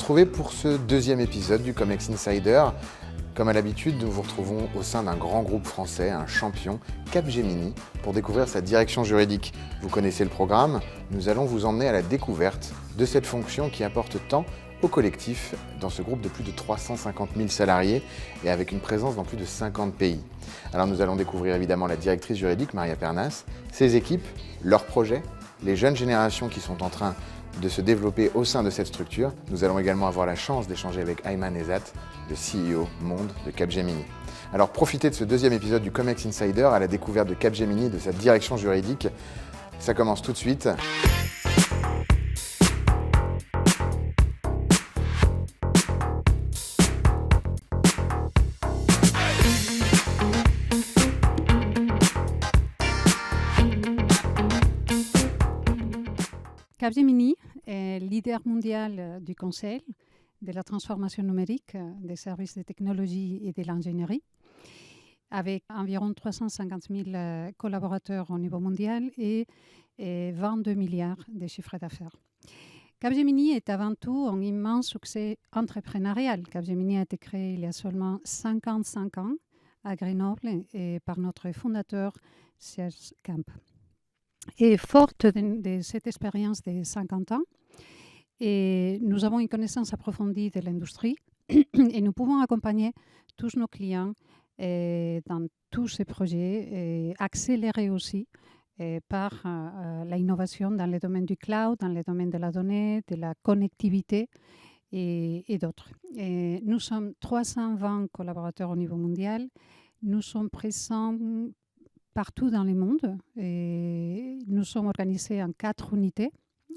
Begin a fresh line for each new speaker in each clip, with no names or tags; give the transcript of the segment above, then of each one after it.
retrouver pour ce deuxième épisode du Comex Insider. Comme à l'habitude, nous vous retrouvons au sein d'un grand groupe français, un champion, Capgemini, pour découvrir sa direction juridique. Vous connaissez le programme, nous allons vous emmener à la découverte de cette fonction qui apporte tant au collectif dans ce groupe de plus de 350 000 salariés et avec une présence dans plus de 50 pays. Alors nous allons découvrir évidemment la directrice juridique, Maria Pernas, ses équipes, leurs projets, les jeunes générations qui sont en train de se développer au sein de cette structure. Nous allons également avoir la chance d'échanger avec Ayman Ezzat, le CEO monde de Capgemini. Alors profitez de ce deuxième épisode du Comex Insider à la découverte de Capgemini, de sa direction juridique. Ça commence tout de suite.
Capgemini est leader mondial du conseil, de la transformation numérique, des services de technologie et de l'ingénierie, avec environ 350 000 collaborateurs au niveau mondial et 22 milliards de chiffres d'affaires. Capgemini est avant tout un immense succès entrepreneurial. Capgemini a été créé il y a seulement 55 ans à Grenoble et par notre fondateur Serge Camp. Et forte de cette expérience de 50 ans, et nous avons une connaissance approfondie de l'industrie et nous pouvons accompagner tous nos clients dans tous ces projets et accélérer aussi par l'innovation dans les domaines du cloud, dans les domaines de la donnée, de la connectivité et d'autres. Et nous sommes 320 collaborateurs au niveau mondial. Nous sommes présents partout dans le monde. Et nous sommes organisés en 4 unités.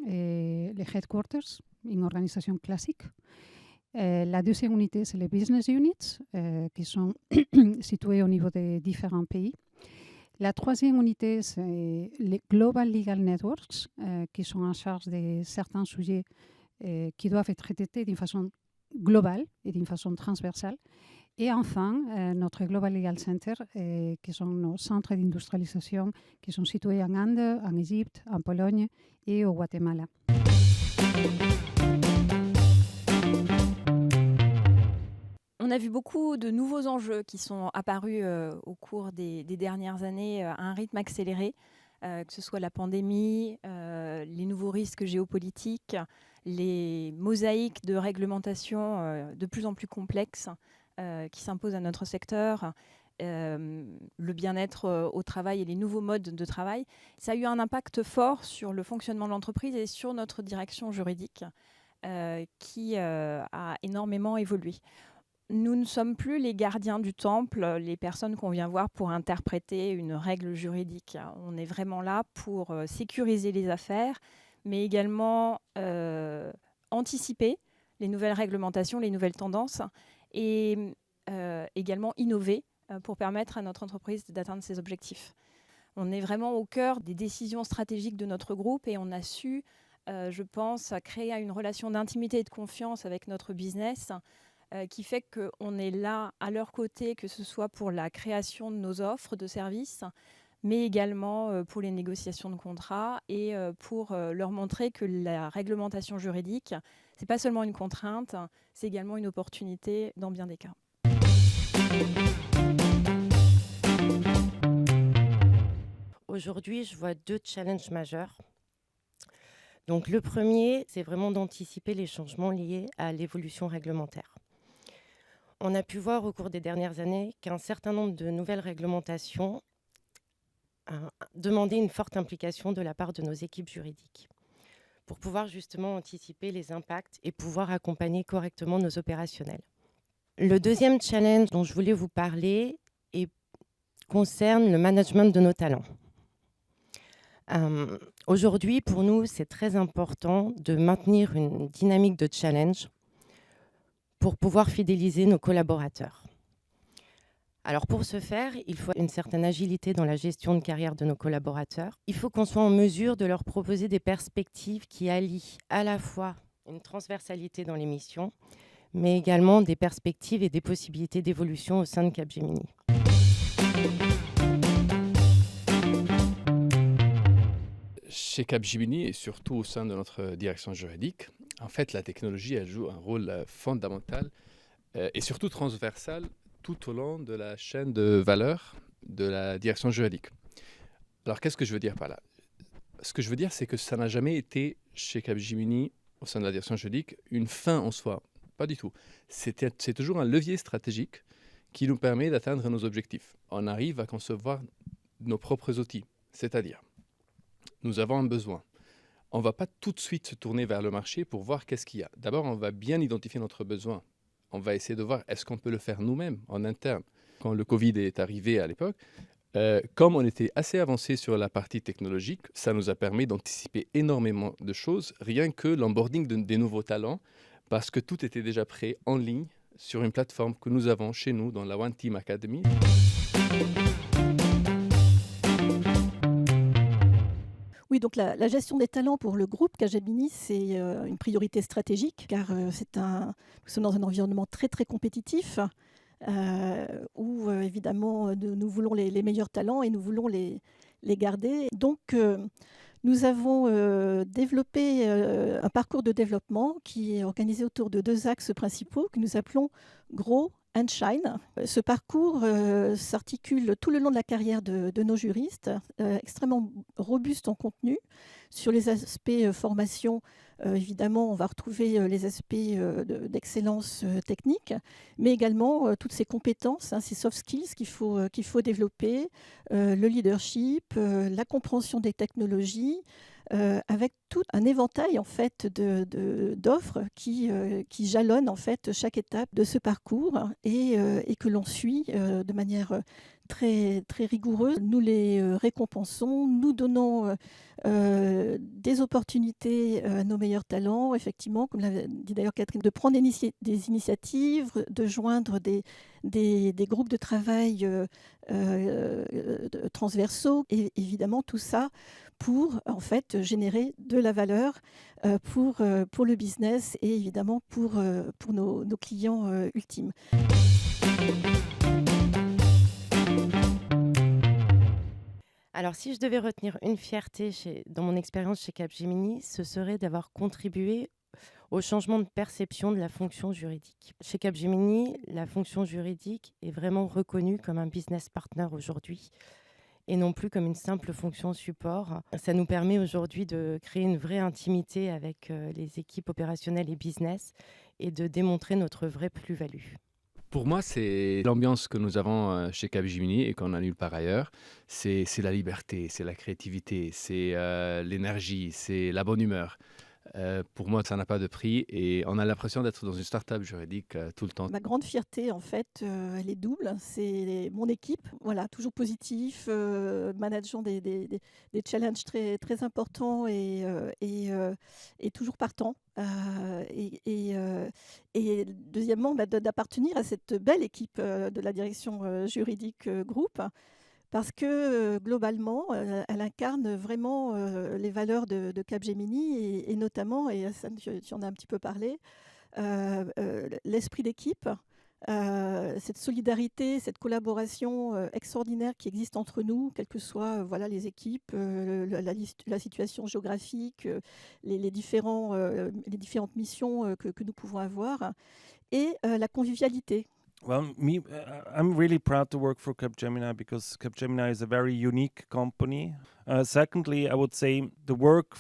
Et les headquarters, une organisation classique. La deuxième unité, c'est les business units, qui sont situés au niveau des différents pays. La troisième unité, c'est les Global Legal Networks, qui sont en charge de certains sujets qui doivent être traités d'une façon globale et d'une façon transversale. Et enfin, notre Global Legal Center, qui sont nos centres d'industrialisation qui sont situés en Inde, en Égypte, en Pologne et au Guatemala.
On a vu beaucoup de nouveaux enjeux qui sont apparus au cours des dernières années à un rythme accéléré, que ce soit la pandémie, les nouveaux risques géopolitiques, les mosaïques de réglementation de plus en plus complexes qui s'imposent à notre secteur, le bien-être au travail et les nouveaux modes de travail. Ça a eu un impact fort sur le fonctionnement de l'entreprise et sur notre direction juridique qui a énormément évolué. Nous ne sommes plus les gardiens du temple, les personnes qu'on vient voir pour interpréter une règle juridique. On est vraiment là pour sécuriser les affaires, mais également anticiper les nouvelles réglementations, les nouvelles tendances et également innover pour permettre à notre entreprise d'atteindre ses objectifs. On est vraiment au cœur des décisions stratégiques de notre groupe et on a su, je pense, créer une relation d'intimité et de confiance avec notre business qui fait qu'on est là à leur côté, que ce soit pour la création de nos offres de services, mais également pour les négociations de contrats et pour leur montrer que la réglementation juridique, ce n'est pas seulement une contrainte, c'est également une opportunité dans bien des cas.
Aujourd'hui, je vois 2 challenges majeurs. Donc, le premier, c'est vraiment d'anticiper les changements liés à l'évolution réglementaire. On a pu voir au cours des dernières années qu'un certain nombre de nouvelles réglementations demandaient une forte implication de la part de nos équipes juridiques pour pouvoir justement anticiper les impacts et pouvoir accompagner correctement nos opérationnels. Le deuxième challenge dont je voulais vous parler concerne le management de nos talents. Aujourd'hui, pour nous, c'est très important de maintenir une dynamique de challenge pour pouvoir fidéliser nos collaborateurs. Alors pour ce faire, il faut une certaine agilité dans la gestion de carrière de nos collaborateurs. Il faut qu'on soit en mesure de leur proposer des perspectives qui allient à la fois une transversalité dans les missions, mais également des perspectives et des possibilités d'évolution au sein de Capgemini.
Chez Capgemini et surtout au sein de notre direction juridique, En fait, la technologie, elle joue un rôle fondamental et surtout transversal tout au long de la chaîne de valeur de la direction juridique. Alors, qu'est-ce que je veux dire par là? Ce que je veux dire, c'est que ça n'a jamais été, chez Capgemini, au sein de la direction juridique, une fin en soi. Pas du tout. C'est toujours un levier stratégique qui nous permet d'atteindre nos objectifs. On arrive à concevoir nos propres outils, c'est-à-dire, nous avons un besoin. On ne va pas tout de suite se tourner vers le marché pour voir qu'est-ce qu'il y a. D'abord, on va bien identifier notre besoin. On va essayer de voir est-ce qu'on peut le faire nous-mêmes, en interne. Quand le Covid est arrivé à l'époque, comme on était assez avancé sur la partie technologique, ça nous a permis d'anticiper énormément de choses, rien que l'onboarding des nouveaux talents, parce que tout était déjà prêt en ligne sur une plateforme que nous avons chez nous dans la One Team Academy.
Oui, donc la gestion des talents pour le groupe Capgemini, c'est une priorité stratégique, car nous sommes dans un environnement très très compétitif, où évidemment nous voulons les meilleurs talents et nous voulons les garder. Donc nous avons développé un parcours de développement qui est organisé autour de 2 axes principaux que nous appelons Grow and Shine. Ce parcours s'articule tout le long de la carrière de nos juristes, extrêmement robuste en contenu. Sur les aspects formation, évidemment, on va retrouver les aspects d'excellence technique, mais également toutes ces compétences, ces soft skills qu'il faut développer, le leadership, la compréhension des technologies, avec tout un éventail en fait d'offres qui jalonnent en fait chaque étape de ce parcours et que l'on suit de manière très, très rigoureuse. Nous les récompensons, nous donnons des opportunités à nos meilleurs talents, effectivement, comme l'a dit d'ailleurs Catherine, de prendre des initiatives, de joindre des groupes de travail transversaux, et évidemment tout ça pour en fait générer de la valeur pour le business et évidemment pour nos clients ultimes.
Alors, si je devais retenir une fierté dans mon expérience chez Capgemini, ce serait d'avoir contribué au changement de perception de la fonction juridique. Chez Capgemini, la fonction juridique est vraiment reconnue comme un business partner aujourd'hui et non plus comme une simple fonction support. Ça nous permet aujourd'hui de créer une vraie intimité avec les équipes opérationnelles et business et de démontrer notre vraie plus-value.
Pour moi, c'est l'ambiance que nous avons chez Capgemini et qu'on a nulle part ailleurs. C'est la liberté, c'est la créativité, c'est l'énergie, c'est la bonne humeur. Pour moi, ça n'a pas de prix et on a l'impression d'être dans une start-up juridique tout le temps.
Ma grande fierté, en fait, elle est double. C'est mon équipe, voilà, toujours positif, manageant des challenges très, très importants et toujours partant. Et deuxièmement, d'appartenir à cette belle équipe de la direction juridique groupe. Parce que globalement, elle incarne vraiment les valeurs de Capgemini et notamment, et ça, tu en as un petit peu parlé, l'esprit d'équipe, cette solidarité, cette collaboration extraordinaire qui existe entre nous, quelles que soient voilà, les équipes, la situation géographique, les différentes missions que nous pouvons avoir, et la convivialité.
Well, I'm really proud to work for Capgemini because Capgemini is a very unique company. Secondly, I would say the work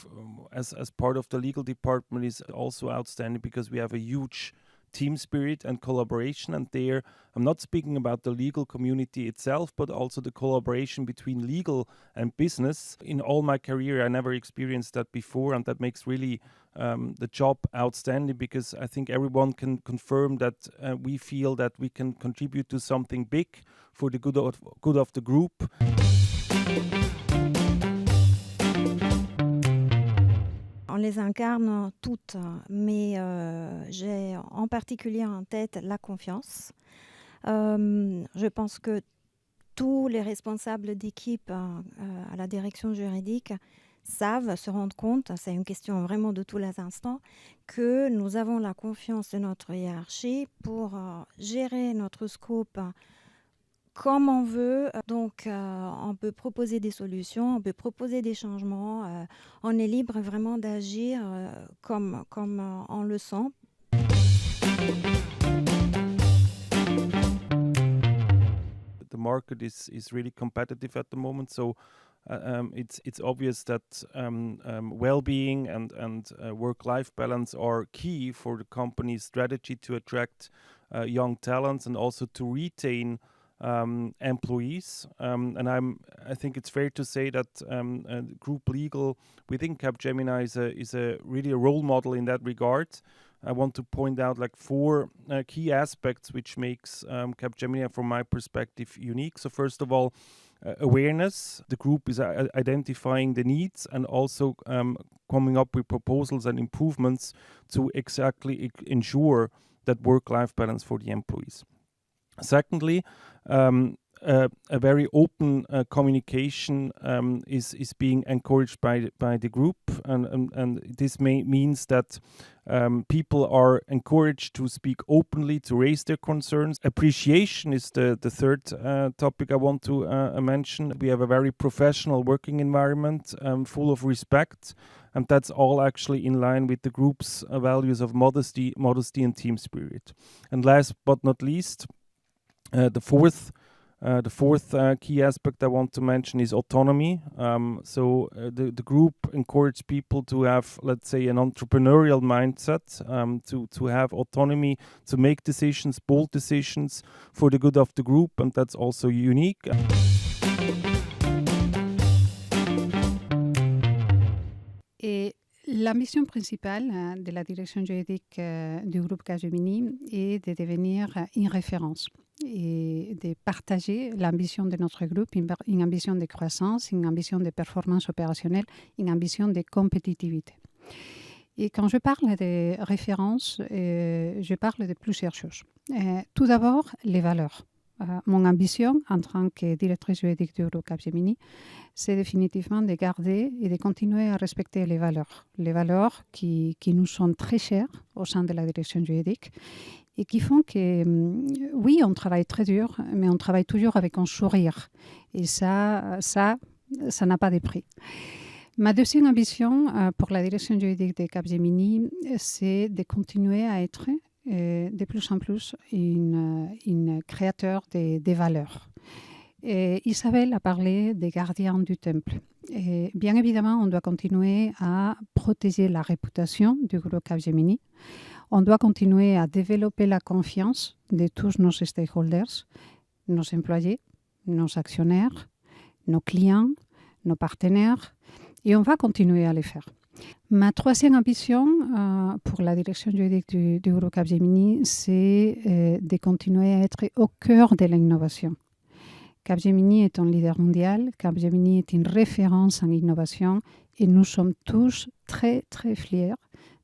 as part of the legal department is also outstanding because we have a huge team spirit and collaboration. And there, I'm not speaking about the legal community itself, but also the collaboration between legal and business. In all my career, I never experienced that before, and that makes really the job outstanding because I think everyone can confirm that we feel that we can contribute to something big for the good of the group.
On les incarne toutes, mais j'ai en particulier en tête la confiance. Je pense que tous les responsables d'équipe à la direction juridique se rendent compte, c'est une question vraiment de tous les instants, que nous avons la confiance de notre hiérarchie pour gérer notre scope comme on veut. Donc, on peut proposer des solutions, on peut proposer des changements. On est libre vraiment d'agir comme on le sent.
The market is really competitive at the moment, so it's obvious that well-being and work-life balance are key for the company's strategy to attract young talents and also to retain employees. And I think it's fair to say that Group Legal within Capgemini is a really a role model in that regard. I want to point out like 4 key aspects which makes Capgemini, from my perspective, unique. So first of all, awareness. The group is identifying the needs and also coming up with proposals and improvements to exactly ensure that work-life balance for the employees. Secondly, a very open communication is being encouraged by the group, and this means that people are encouraged to speak openly, to raise their concerns. Appreciation is the third topic I want to mention. We have a very professional working environment, full of respect, and that's all actually in line with the group's values of modesty and team spirit. And last but not least, the fourth key aspect I want to mention is autonomy. So the group encourages people to have, let's say, an entrepreneurial mindset, to have autonomy, to make decisions, bold decisions for the good of the group, and that's also unique.
Et l'ambition principale de la direction juridique du groupe Capgemini est de devenir une référence et de partager l'ambition de notre groupe, une ambition de croissance, une ambition de performance opérationnelle, une ambition de compétitivité. Et quand je parle de référence, je parle de plusieurs choses. Tout d'abord, les valeurs. Mon ambition en tant que directrice juridique du groupe Capgemini, c'est définitivement de garder et de continuer à respecter les valeurs qui nous sont très chères au sein de la direction juridique et qui font que, oui, on travaille très dur, mais on travaille toujours avec un sourire. Et ça n'a pas de prix. Ma deuxième ambition pour la direction juridique de Capgemini, c'est de continuer à être de plus en plus une créateur des valeurs. Et Isabelle a parlé des gardiens du temple. Et bien évidemment, on doit continuer à protéger la réputation du groupe Capgemini. On doit continuer à développer la confiance de tous nos stakeholders, nos employés, nos actionnaires, nos clients, nos partenaires, et on va continuer à le faire. Ma troisième ambition pour la direction juridique du groupe Capgemini, c'est de continuer à être au cœur de l'innovation. Capgemini est un leader mondial, Capgemini est une référence en innovation et nous sommes tous très, très fiers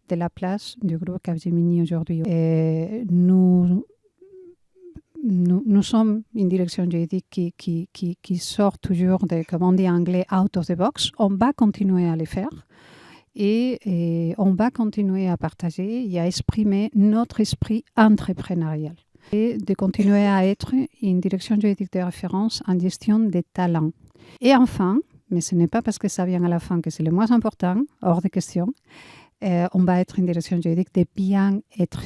de la place du groupe Capgemini aujourd'hui. Et nous sommes une direction juridique qui sort toujours de, comme on dit en anglais, out of the box. On va continuer à le faire. Et on va continuer à partager et à exprimer notre esprit entrepreneurial et de continuer à être une direction juridique de référence en gestion des talents. Et enfin, mais ce n'est pas parce que ça vient à la fin que c'est le moins important, hors de question, on va être une direction juridique de bien-être.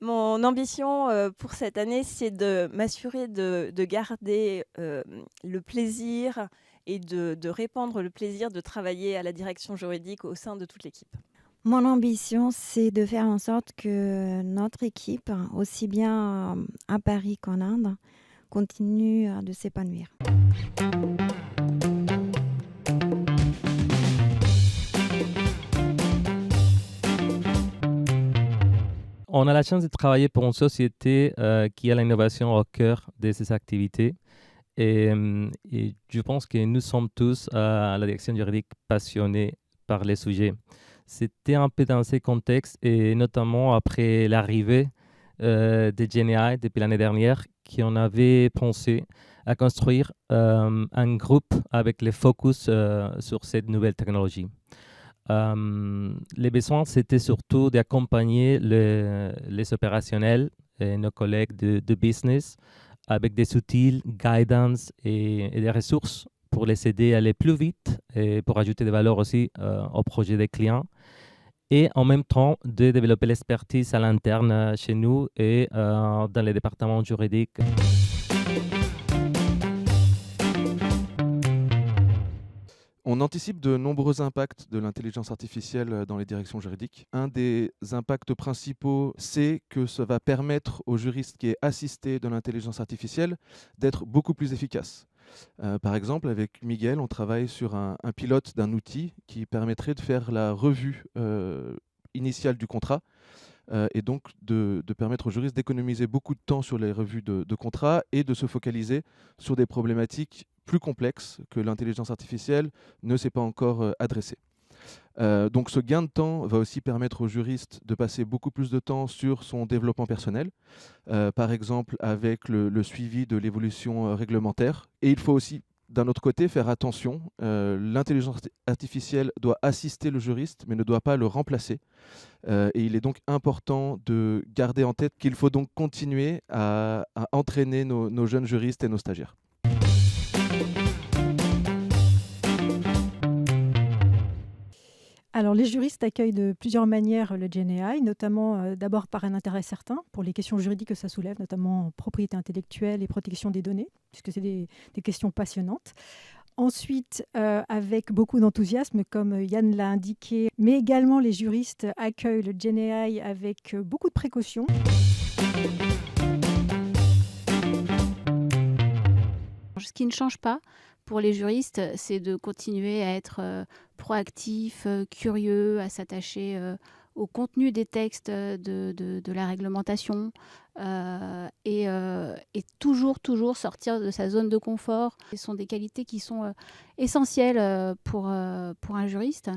Mon ambition pour cette année, c'est de m'assurer de garder le plaisir et de répandre le plaisir de travailler à la direction juridique au sein de toute l'équipe.
Mon ambition, c'est de faire en sorte que notre équipe, aussi bien à Paris qu'en Inde, continue de s'épanouir.
On a la chance de travailler pour une société qui a l'innovation au cœur de ses activités. Et je pense que nous sommes tous à la direction juridique passionnés par les sujets. C'était un peu dans ces contextes, et notamment après l'arrivée de GenAI depuis l'année dernière, qu'on avait pensé à construire un groupe avec le focus sur cette nouvelle technologie. Les besoins, c'était surtout d'accompagner les opérationnels et nos collègues de business avec des outils, guidance et des ressources pour les aider à aller plus vite et pour ajouter des valeurs aussi au projet des clients. Et en même temps, de développer l'expertise à l'interne chez nous et dans les départements juridiques.
On anticipe de nombreux impacts de l'intelligence artificielle dans les directions juridiques. Un des impacts principaux, c'est que ça va permettre au juriste qui est assisté de l'intelligence artificielle d'être beaucoup plus efficace. Par exemple, avec Miguel, on travaille sur un pilote d'un outil qui permettrait de faire la revue initiale du contrat et donc de permettre aux juristes d'économiser beaucoup de temps sur les revues de contrat et de se focaliser sur des problématiques plus complexes que l'intelligence artificielle ne s'est pas encore adressée. Donc ce gain de temps va aussi permettre aux juristes de passer beaucoup plus de temps sur son développement personnel, par exemple avec le suivi de l'évolution réglementaire. Et il faut aussi, d'un autre côté, faire attention. L'intelligence artificielle doit assister le juriste, mais ne doit pas le remplacer. Et il est donc important de garder en tête qu'il faut donc continuer à entraîner nos jeunes juristes et nos stagiaires.
Alors, les juristes accueillent de plusieurs manières le GenAI, notamment d'abord par un intérêt certain pour les questions juridiques que ça soulève, notamment propriété intellectuelle et protection des données, puisque c'est des questions passionnantes. Ensuite, avec beaucoup d'enthousiasme, comme Yann l'a indiqué, mais également les juristes accueillent le GenAI avec beaucoup de précautions.
Ce qui ne change pas pour les juristes, c'est de continuer à être proactifs, curieux, à s'attacher au contenu des textes de la réglementation et toujours sortir de sa zone de confort. Ce sont des qualités qui sont essentielles pour un juriste.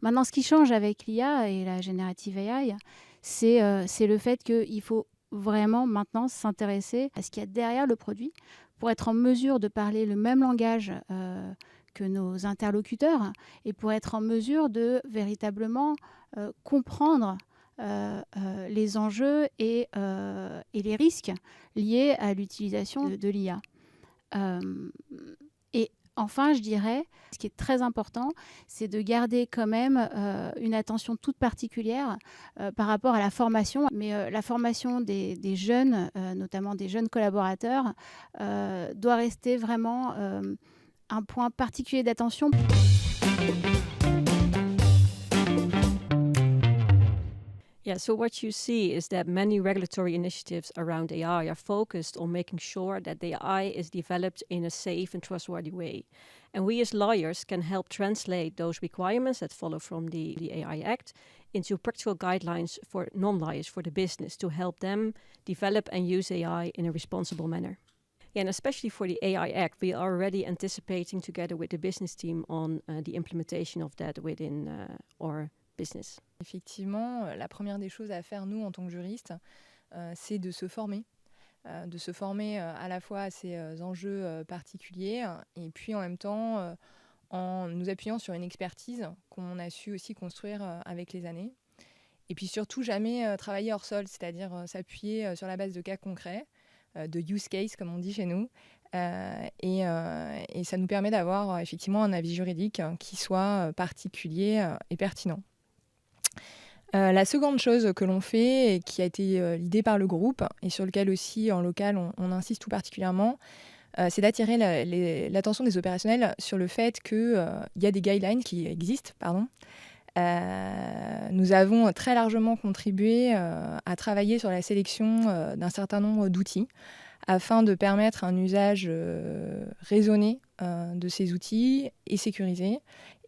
Maintenant, ce qui change avec l'IA et la Generative AI, c'est le fait qu'il faut vraiment maintenant s'intéresser à ce qu'il y a derrière le produit pour être en mesure de parler le même langage que nos interlocuteurs et pour être en mesure de véritablement comprendre les enjeux et les risques liés à l'utilisation de l'IA. Et enfin, je dirais, ce qui est très important, c'est de garder quand même une attention toute particulière par rapport à la formation. Mais la formation des jeunes, notamment des jeunes collaborateurs, doit rester vraiment un point particulier d'attention.
Yeah, so what you see is that many regulatory initiatives around AI are focused on making sure that the AI is developed in a safe and trustworthy way. And we as lawyers can help translate those requirements that follow from the AI Act into practical guidelines for non-lawyers, for the business, to help them develop and use AI in a responsible manner. Yeah, and especially for the AI Act, we are already anticipating together with the business team on the implementation of that within our business.
Effectivement, la première des choses à faire, nous, en tant que juristes, c'est de se former. À la fois à ces enjeux particuliers et puis en même temps en nous appuyant sur une expertise qu'on a su aussi construire avec les années. Et puis surtout, jamais travailler hors sol, c'est-à-dire s'appuyer sur la base de cas concrets, de use case, comme on dit chez nous. Et ça nous permet d'avoir effectivement un avis juridique qui soit particulier et pertinent. La seconde chose que l'on fait et qui a été l'idée par le groupe et sur lequel aussi en local on insiste tout particulièrement, c'est d'attirer l'attention des opérationnels sur le fait qu'il y a des guidelines qui existent. Nous avons très largement contribué à travailler sur la sélection d'un certain nombre d'outils afin de permettre un usage raisonné de ces outils et sécurisé.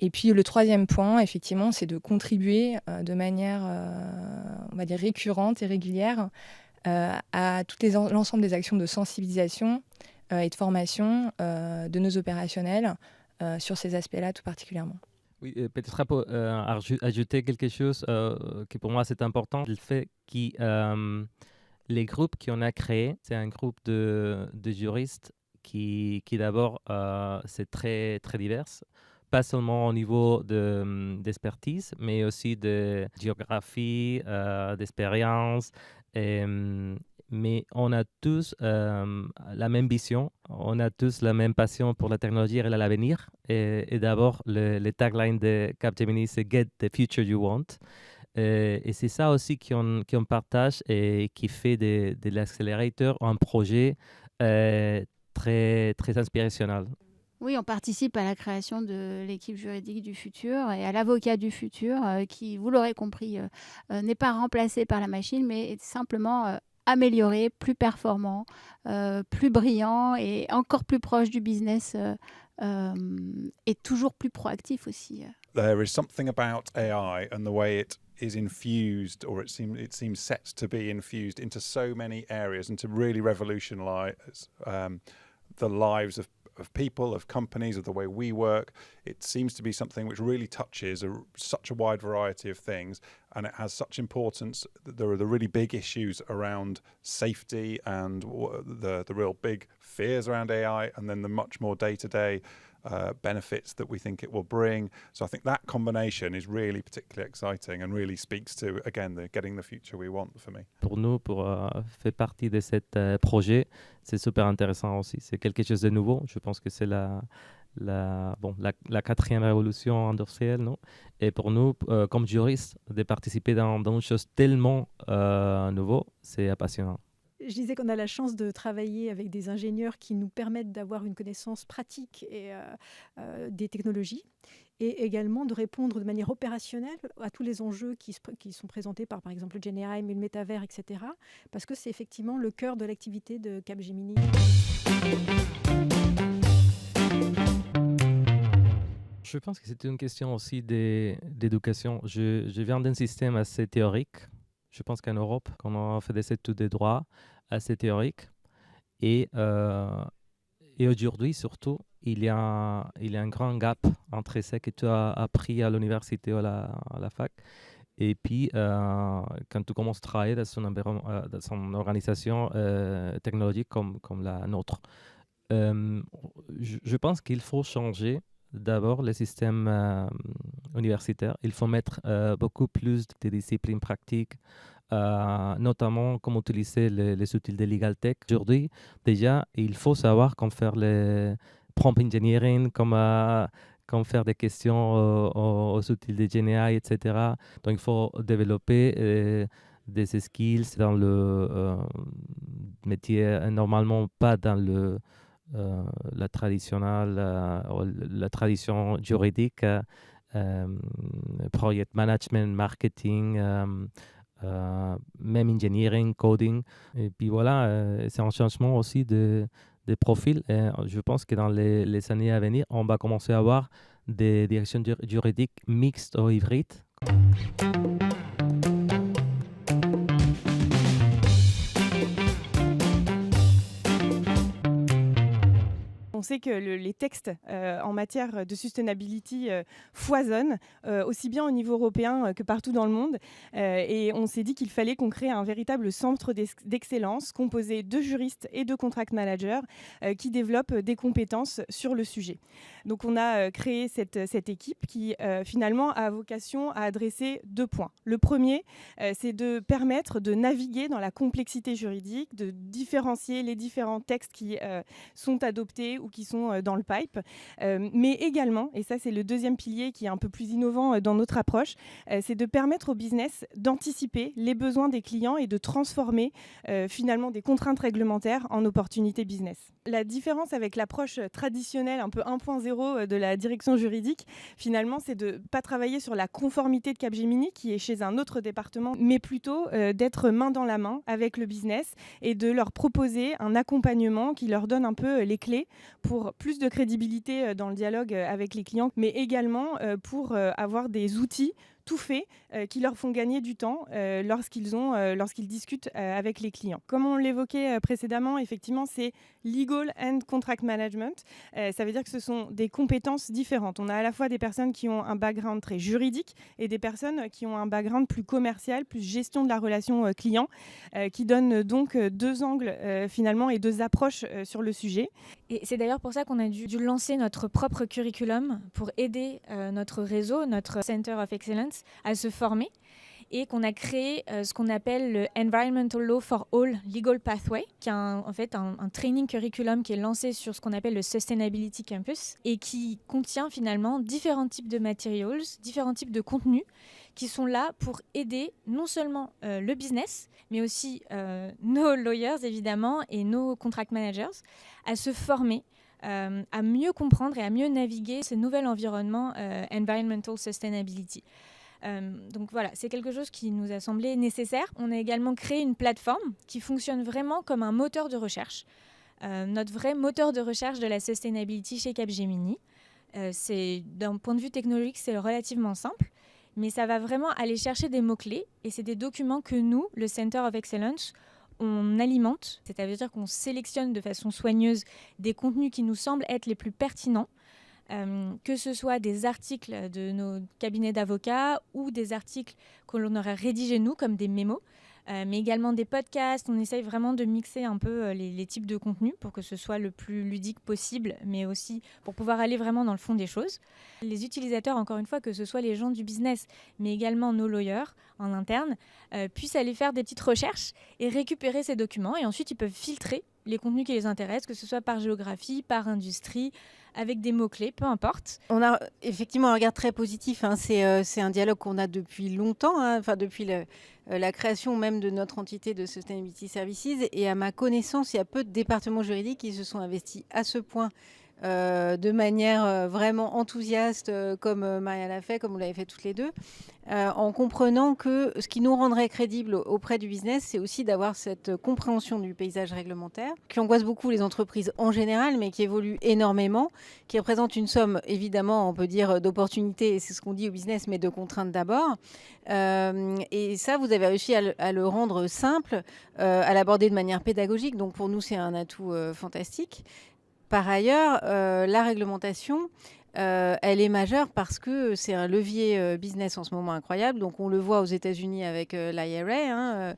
Et puis le troisième point, effectivement, c'est de contribuer de manière, on va dire, récurrente et régulière à l'ensemble des actions de sensibilisation et de formation de nos opérationnels sur ces aspects-là tout particulièrement.
Oui, peut-être pour ajouter quelque chose qui pour moi c'est important, le fait que les groupes qu'on a créés, c'est un groupe de juristes qui d'abord c'est très, très divers, pas seulement au niveau d'expertise, mais aussi de géographie, d'expérience, mais on a tous la même vision, on a tous la même passion pour la technologie et l'avenir. Et d'abord, le tagline de Capgemini, c'est « Get the future you want ». Et c'est ça aussi qu'on partage et qui fait de l'accélérateur un projet très, très inspirationnel.
Oui, on participe à la création de l'équipe juridique du futur et à l'avocat du futur qui, vous l'aurez compris, n'est pas remplacé par la machine, mais est simplement amélioré, plus performant, plus brillant et encore plus proche du business et toujours plus proactif aussi.
There is something about AI and the way it is infused, or it seems set to be infused into so many areas and to really revolutionise the lives of people, of companies, of the way we work. It seems to be something which really touches such a wide variety of things, and it has such importance. There are the really big issues around safety and the real big fears around AI, and then the much more day-to-day benefits that we think it will bring. So I think that combination is really particularly exciting and really speaks to, again, getting the future we want for me.
Pour nous, pour faire partie de ce projet, c'est super intéressant aussi. C'est quelque chose de nouveau. Je pense que c'est la quatrième révolution industrielle, non? Et pour nous, comme juristes, de participer dans une chose tellement nouveau, c'est passionnant.
Je disais qu'on a la chance de travailler avec des ingénieurs qui nous permettent d'avoir une connaissance pratique des technologies et également de répondre de manière opérationnelle à tous les enjeux qui sont présentés par exemple, le GenAI, le métavers, etc. Parce que c'est effectivement le cœur de l'activité de Capgemini.
Je pense que c'est une question aussi d'éducation. Je viens d'un système assez théorique. Je pense qu'en Europe, quand on fait des études de droit assez théoriques, et aujourd'hui surtout, il y a un grand gap entre ce que tu as appris à l'université ou à la fac, et puis quand tu commences à travailler dans son organisation technologique comme la nôtre. Je pense qu'il faut changer d'abord le système universitaire. Il faut mettre beaucoup plus de disciplines pratiques, notamment comment utiliser les outils de Legal Tech. Aujourd'hui, déjà, il faut savoir comment faire le prompt engineering, comment faire des questions aux outils de GenAI, etc. Donc, il faut développer des skills dans le métier, normalement pas dans la tradition juridique, project management, marketing, même engineering, coding. Et puis voilà, c'est un changement aussi de profil. Et je pense que dans les années à venir, on va commencer à avoir des directions juridiques mixtes ou hybrides.
On sait que les textes en matière de sustainability foisonnent, aussi bien au niveau européen que partout dans le monde. Et on s'est dit qu'il fallait qu'on crée un véritable centre d'excellence composé de juristes et de contract managers qui développent des compétences sur le sujet. Donc on a créé cette équipe qui finalement a vocation à adresser 2 points. Le premier, c'est de permettre de naviguer dans la complexité juridique, de différencier les différents textes qui sont adoptés ou qui sont dans le pipe, mais également, et ça c'est le deuxième pilier qui est un peu plus innovant dans notre approche, c'est de permettre au business d'anticiper les besoins des clients et de transformer finalement des contraintes réglementaires en opportunités business. La différence avec l'approche traditionnelle, un peu 1.0 de la direction juridique, finalement, c'est de ne pas travailler sur la conformité de Capgemini, qui est chez un autre département, mais plutôt d'être main dans la main avec le business et de leur proposer un accompagnement qui leur donne un peu les clés pour plus de crédibilité dans le dialogue avec les clients, mais également pour avoir des outils tout faits qui leur font gagner du temps lorsqu'ils discutent avec les clients. Comme on l'évoquait précédemment, effectivement, c'est legal and contract management. Ça veut dire que ce sont des compétences différentes. On a à la fois des personnes qui ont un background très juridique et des personnes qui ont un background plus commercial, plus gestion de la relation client, qui donnent donc 2 angles finalement et 2 approches sur le sujet.
Et c'est d'ailleurs pour ça qu'on a dû lancer notre propre curriculum pour aider notre réseau, notre Center of Excellence, à se former. et qu'on a créé ce qu'on appelle le Environmental Law for All Legal Pathway, qui est en fait un training curriculum qui est lancé sur ce qu'on appelle le Sustainability Campus et qui contient finalement différents types de materials, différents types de contenus qui sont là pour aider non seulement le business, mais aussi nos lawyers évidemment et nos contract managers à se former, à mieux comprendre et à mieux naviguer ce nouvel environnement Environmental Sustainability. Donc voilà, c'est quelque chose qui nous a semblé nécessaire. On a également créé une plateforme qui fonctionne vraiment comme un moteur de recherche. Notre vrai moteur de recherche de la sustainability chez Capgemini. D'un point de vue technologique, c'est relativement simple, mais ça va vraiment aller chercher des mots-clés et c'est des documents que nous, le Center of Excellence, on alimente, c'est-à-dire qu'on sélectionne de façon soigneuse des contenus qui nous semblent être les plus pertinents, que ce soit des articles de nos cabinets d'avocats ou des articles que l'on aurait rédigés nous, comme des mémos, mais également des podcasts. On essaye vraiment de mixer un peu les types de contenus pour que ce soit le plus ludique possible, mais aussi pour pouvoir aller vraiment dans le fond des choses. Les utilisateurs, encore une fois, que ce soit les gens du business, mais également nos lawyers en interne, puissent aller faire des petites recherches et récupérer ces documents. Et ensuite, ils peuvent filtrer les contenus qui les intéressent, que ce soit par géographie, par industrie, avec des mots-clés, peu importe.
On a effectivement un regard très positif. C'est un dialogue qu'on a depuis longtemps, depuis la création même de notre entité de Sustainability Services. Et à ma connaissance, il y a peu de départements juridiques qui se sont investis à ce point de manière vraiment enthousiaste, comme Maria l'a fait, comme vous l'avez fait toutes les deux, en comprenant que ce qui nous rendrait crédibles auprès du business, c'est aussi d'avoir cette compréhension du paysage réglementaire, qui angoisse beaucoup les entreprises en général, mais qui évolue énormément, qui représente une somme, évidemment, on peut dire, d'opportunités, et c'est ce qu'on dit au business, mais de contraintes d'abord. Et ça, vous avez réussi à le rendre simple, à l'aborder de manière pédagogique, donc pour nous, c'est un atout fantastique. Par ailleurs, la réglementation, elle est majeure parce que c'est un levier business en ce moment incroyable. Donc, on le voit aux États-Unis avec l'IRA,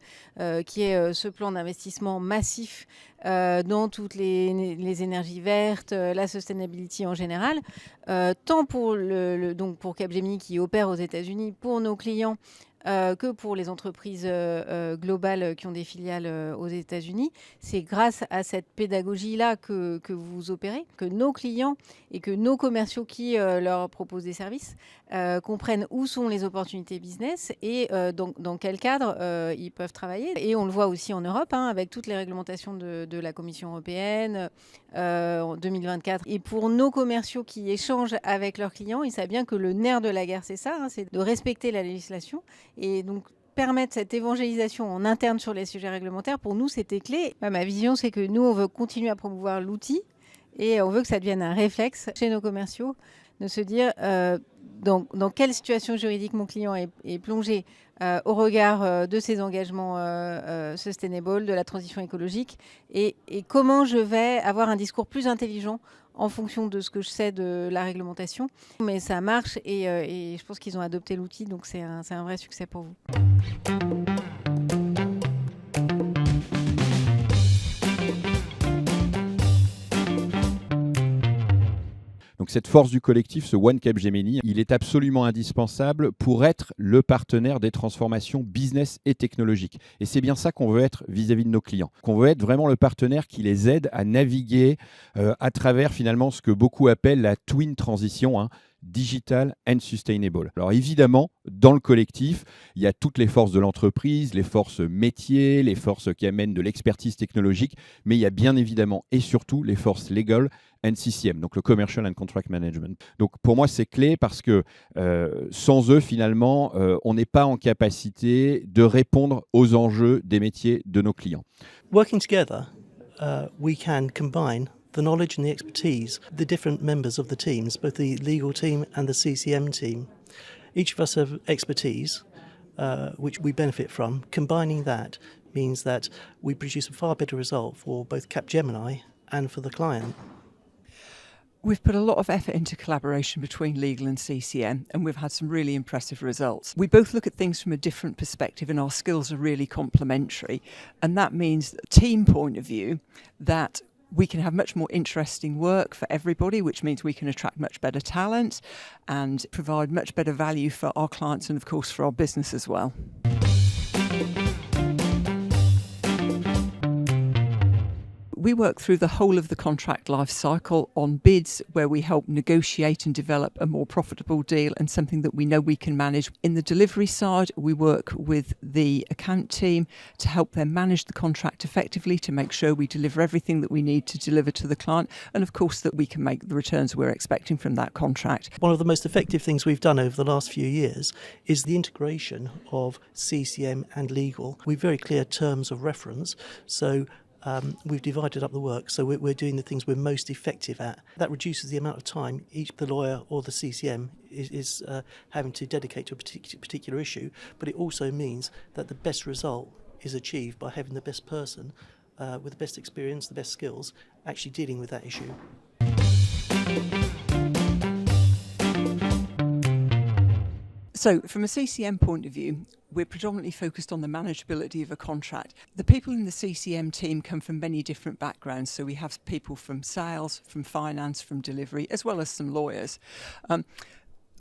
qui est ce plan d'investissement massif dans toutes les énergies vertes, la sustainability en général, tant pour, donc pour Capgemini qui opère aux États-Unis, pour nos clients, que pour les entreprises globales qui ont des filiales aux États-Unis. C'est grâce à cette pédagogie-là que vous opérez, que nos clients et que nos commerciaux qui leur proposent des services comprennent où sont les opportunités business et dans quel cadre ils peuvent travailler. Et on le voit aussi en Europe, avec toutes les réglementations de la Commission européenne en 2024. Et pour nos commerciaux qui échangent avec leurs clients, ils savent bien que le nerf de la guerre, c'est ça, c'est de respecter la législation. Et donc, permettre cette évangélisation en interne sur les sujets réglementaires, pour nous, c'était clé. Ma vision, c'est que nous, on veut continuer à promouvoir l'outil et on veut que ça devienne un réflexe chez nos commerciaux de se dire dans quelle situation juridique mon client est plongé au regard de ses engagements sustainable, de la transition écologique et comment je vais avoir un discours plus intelligent en fonction de ce que je sais de la réglementation. Mais ça marche et je pense qu'ils ont adopté l'outil, donc c'est un vrai succès pour vous.
Donc cette force du collectif, ce One Capgemini, il est absolument indispensable pour être le partenaire des transformations business et technologiques. Et c'est bien ça qu'on veut être vis-à-vis de nos clients, qu'on veut être vraiment le partenaire qui les aide à naviguer à travers finalement ce que beaucoup appellent la twin transition, digital and sustainable. Alors évidemment, dans le collectif, il y a toutes les forces de l'entreprise, les forces métiers, les forces qui amènent de l'expertise technologique, mais il y a bien évidemment et surtout les forces legal and CCM, donc le Commercial and Contract Management. Donc pour moi, c'est clé parce que sans eux, finalement, on n'est pas en capacité de répondre aux enjeux des métiers de nos clients.
Working together, we can combine the knowledge and the expertise of the different members of the teams, both the legal team and the CCM team. Each of us have expertise, which we benefit from. Combining that means that we produce a far better result for both Capgemini and for the client.
We've put a lot of effort into collaboration between legal and CCM, and we've had some really impressive results. We both look at things from a different perspective, and our skills are really complementary. And that means, team point of view, that we can have much more interesting work for everybody, which means we can attract much better talent and provide much better value for our clients and, of course, for our business as well. We work through the whole of the contract life cycle on bids where we help negotiate and develop a more profitable deal and something that we know we can manage. In the delivery side, we work with the account team to help them manage the contract effectively, to make sure we deliver everything that we need to deliver to the client, and of course that we can make the returns we're expecting from that contract.
One of the most effective things we've done over the last few years is the integration of CCM and legal with very clear terms of reference. So we've divided up the work, so we're doing the things we're most effective at. That reduces the amount of time the lawyer or the CCM is having to dedicate to a particular issue, but it also means that the best result is achieved by having the best person with the best experience, the best skills, actually dealing with that issue.
So from a CCM point of view, we're predominantly focused on the manageability of a contract. The people in the CCM team come from many different backgrounds. So we have people from sales, from finance, from delivery, as well as some lawyers.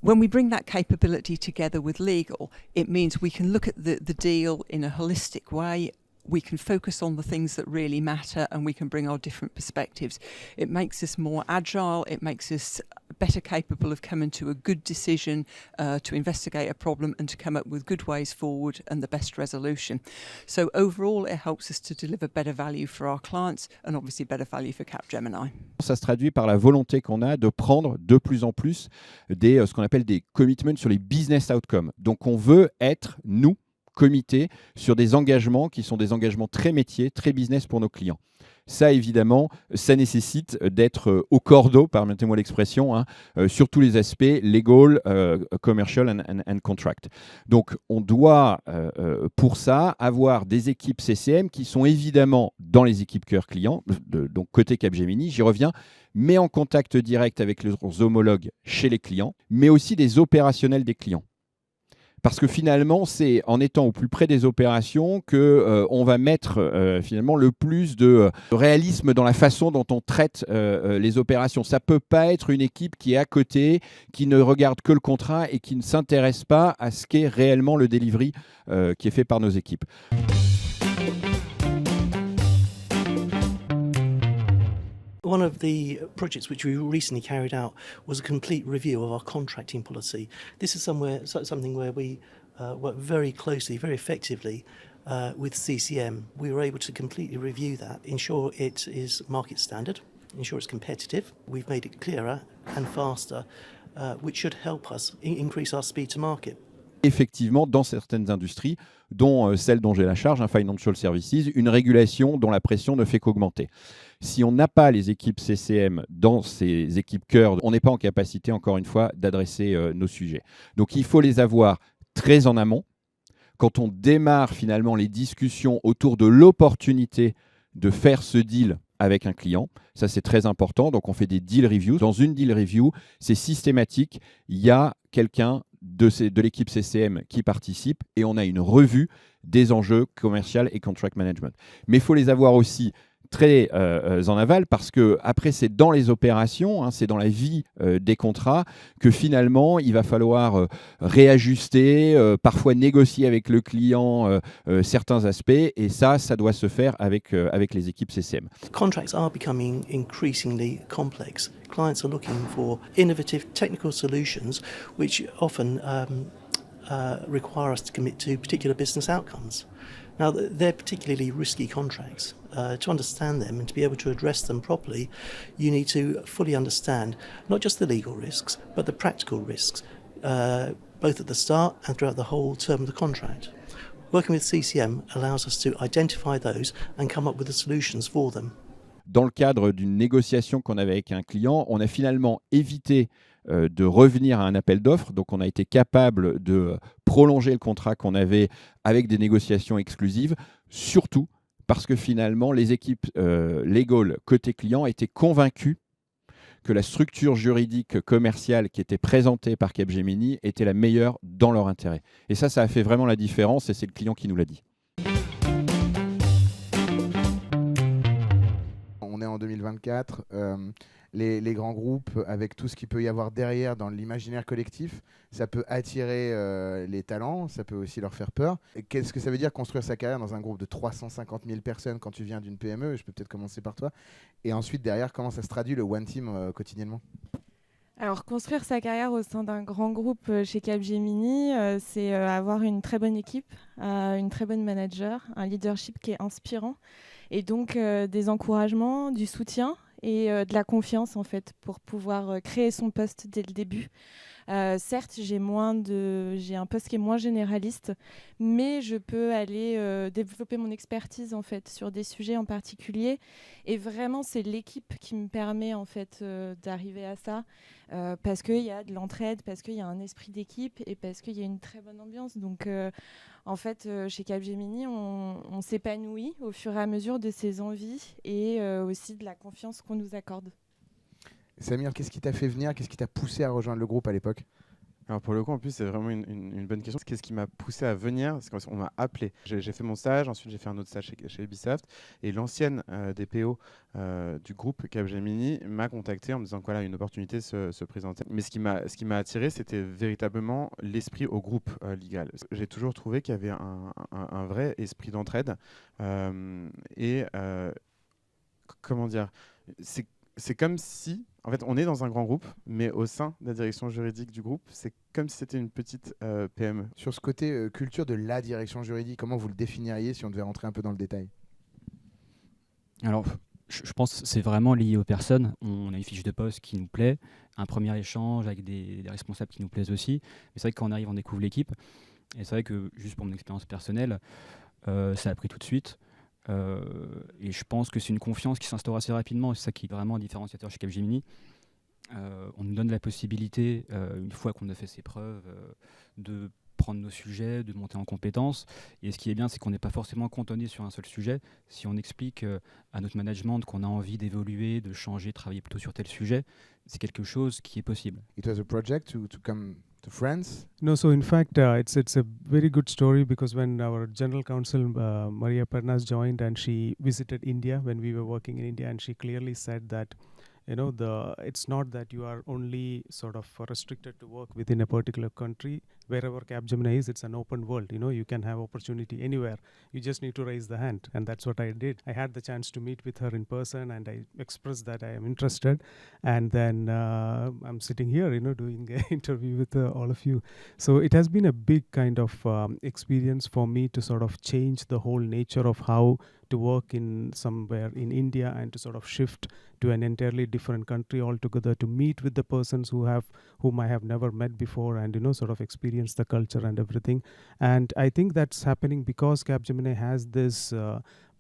When we bring that capability together with legal, it means we can look at the deal in a holistic way. We can focus on the things that really matter, and we can bring our different perspectives. It makes us more agile, it makes us better capable of coming to a good decision, to investigate a problem and to come up with good ways forward and the best resolution. So overall, it helps us to deliver better value for our clients and obviously better value for Capgemini.
Ça se traduit par la volonté qu'on a de prendre de plus en plus ce qu'on appelle des commitments sur les business outcomes. Donc on veut être, nous, comité sur des engagements qui sont des engagements très métiers, très business pour nos clients. Ça, évidemment, ça nécessite d'être au cordeau, permettez-moi l'expression, sur tous les aspects legal, commercial and contract. Donc, on doit, pour ça, avoir des équipes CCM qui sont évidemment dans les équipes cœur client, donc côté Capgemini, j'y reviens, mais en contact direct avec leurs homologues chez les clients, mais aussi des opérationnels des clients. Parce que finalement, c'est en étant au plus près des opérations qu'on va mettre finalement le plus de réalisme dans la façon dont on traite les opérations. Ça ne peut pas être une équipe qui est à côté, qui ne regarde que le contrat et qui ne s'intéresse pas à ce qu'est réellement le delivery qui est fait par nos équipes.
One of the projects which we recently carried out was a complete review of our contracting policy. This is something where we work very closely, very effectively with CCM. We were able to completely review that, ensure it is market standard, ensure it's competitive. We've made it clearer and faster, which should help us increase our speed to market.
Effectivement, dans certaines industries, dont celle dont j'ai la charge, Financial Services, une régulation dont la pression ne fait qu'augmenter. Si on n'a pas les équipes CCM dans ces équipes cœur, on n'est pas en capacité, encore une fois, d'adresser nos sujets. Donc il faut les avoir très en amont. Quand on démarre finalement les discussions autour de l'opportunité de faire ce deal avec un client, ça c'est très important. Donc on fait des deal reviews. Dans une deal review, c'est systématique. Il y a quelqu'un de l'équipe CCM qui participe et on a une revue des enjeux commerciaux et contract management. Mais il faut les avoir aussi très en aval parce que après c'est dans les opérations, c'est dans la vie des contrats que finalement il va falloir réajuster, parfois négocier avec le client certains aspects et ça doit se faire avec les équipes CCM.
Contracts are becoming increasingly complex. Clients are looking for innovative technical solutions which often require us to commit to particular business outcomes. Now, they're particularly risky contracts. To understand them and to be able to address them properly, you need to fully understand not just the legal risks, but the practical risks, both at the start and throughout the whole term of the contract. Working with CCM allows us to identify those and come up with the solutions for them.
Dans le cadre d'une négociation qu'on avait avec un client, on a finalement évité de revenir à un appel d'offres. Donc, on a été capable de prolonger le contrat qu'on avait avec des négociations exclusives, surtout parce que finalement, les équipes legal côté client étaient convaincues que la structure juridique commerciale qui était présentée par Capgemini était la meilleure dans leur intérêt. Et ça a fait vraiment la différence et c'est le client qui nous l'a dit.
On
on est en 2024, les grands groupes, avec tout ce qu'il peut y avoir derrière dans l'imaginaire collectif, ça peut attirer les talents, ça peut aussi leur faire peur. Et qu'est-ce que ça veut dire construire sa carrière dans un groupe de 350 000 personnes quand tu viens d'une PME? Je peux peut-être commencer par toi. Et ensuite, derrière, comment ça se traduit le One Team quotidiennement?
Alors, construire sa carrière au sein d'un grand groupe chez Capgemini, c'est avoir une très bonne équipe, une très bonne manager, un leadership qui est inspirant, et donc des encouragements, du soutien et de la confiance en fait pour pouvoir créer son poste dès le début. Certes, j'ai un poste qui est moins généraliste, mais je peux aller développer mon expertise en fait sur des sujets en particulier. Et vraiment, c'est l'équipe qui me permet en fait d'arriver à ça, parce qu'il y a de l'entraide, parce qu'il y a un esprit d'équipe et parce qu'il y a une très bonne ambiance. Donc, en fait, chez Capgemini, on s'épanouit au fur et à mesure de ses envies et aussi de la confiance qu'on nous accorde.
Samir, qu'est-ce qui t'a fait venir? Qu'est-ce qui t'a poussé à rejoindre le groupe à l'époque?
Alors pour le coup, en plus, c'est vraiment une bonne question. Qu'est-ce qui m'a poussé à venir? C'est qu'on m'a appelé. J'ai fait mon stage, ensuite j'ai fait un autre stage chez Ubisoft. Et l'ancienne DPO du groupe Capgemini m'a contacté en me disant que voilà, une opportunité se présentait. Mais ce qui m'a attiré, c'était véritablement l'esprit au groupe Legal. J'ai toujours trouvé qu'il y avait un vrai esprit d'entraide. Comment dire, c'est comme si, en fait, on est dans un grand groupe, mais au sein de la direction juridique du groupe, c'est comme si c'était une petite PME.
Sur ce côté culture de la direction juridique, comment vous le définiriez si on devait rentrer un peu dans le détail?
Alors, je pense que c'est vraiment lié aux personnes. On a une fiche de poste qui nous plaît, un premier échange avec des responsables qui nous plaisent aussi. Mais c'est vrai que quand on arrive, on découvre l'équipe. Et c'est vrai que, juste pour mon expérience personnelle, ça a pris tout de suite. Et je pense que c'est une confiance qui s'instaure assez rapidement. C'est ça qui est vraiment un différenciateur chez Capgemini. On nous donne la possibilité, une fois qu'on a fait ses preuves, de prendre nos sujets, de monter en compétences. Et ce qui est bien, c'est qu'on n'est pas forcément cantonné sur un seul sujet. Si on explique à notre management qu'on a envie d'évoluer, de changer, de travailler plutôt sur tel sujet, c'est quelque chose qui est possible.
It was a project to come to France?
No, so in fact, it's a very good story because when our general counsel, Maria Pernas, joined and she visited India when we were working in India, and she clearly said that, you know, it's not that you are only sort of restricted to work within a particular country. Wherever Capgemini is, it's an open world. You know, you can have opportunity anywhere. You just need to raise the hand, and that's what I did. I had the chance to meet with her in person, and I expressed that I am interested. And then I'm sitting here, you know, doing an interview with all of you. So it has been a big kind of experience for me to sort of change the whole nature of how to work in somewhere in India and to sort of shift to an entirely different country altogether, to meet with the persons whom I have never met before, and, you know, sort of experience the culture and everything. And I think that's happening because Capgemini has this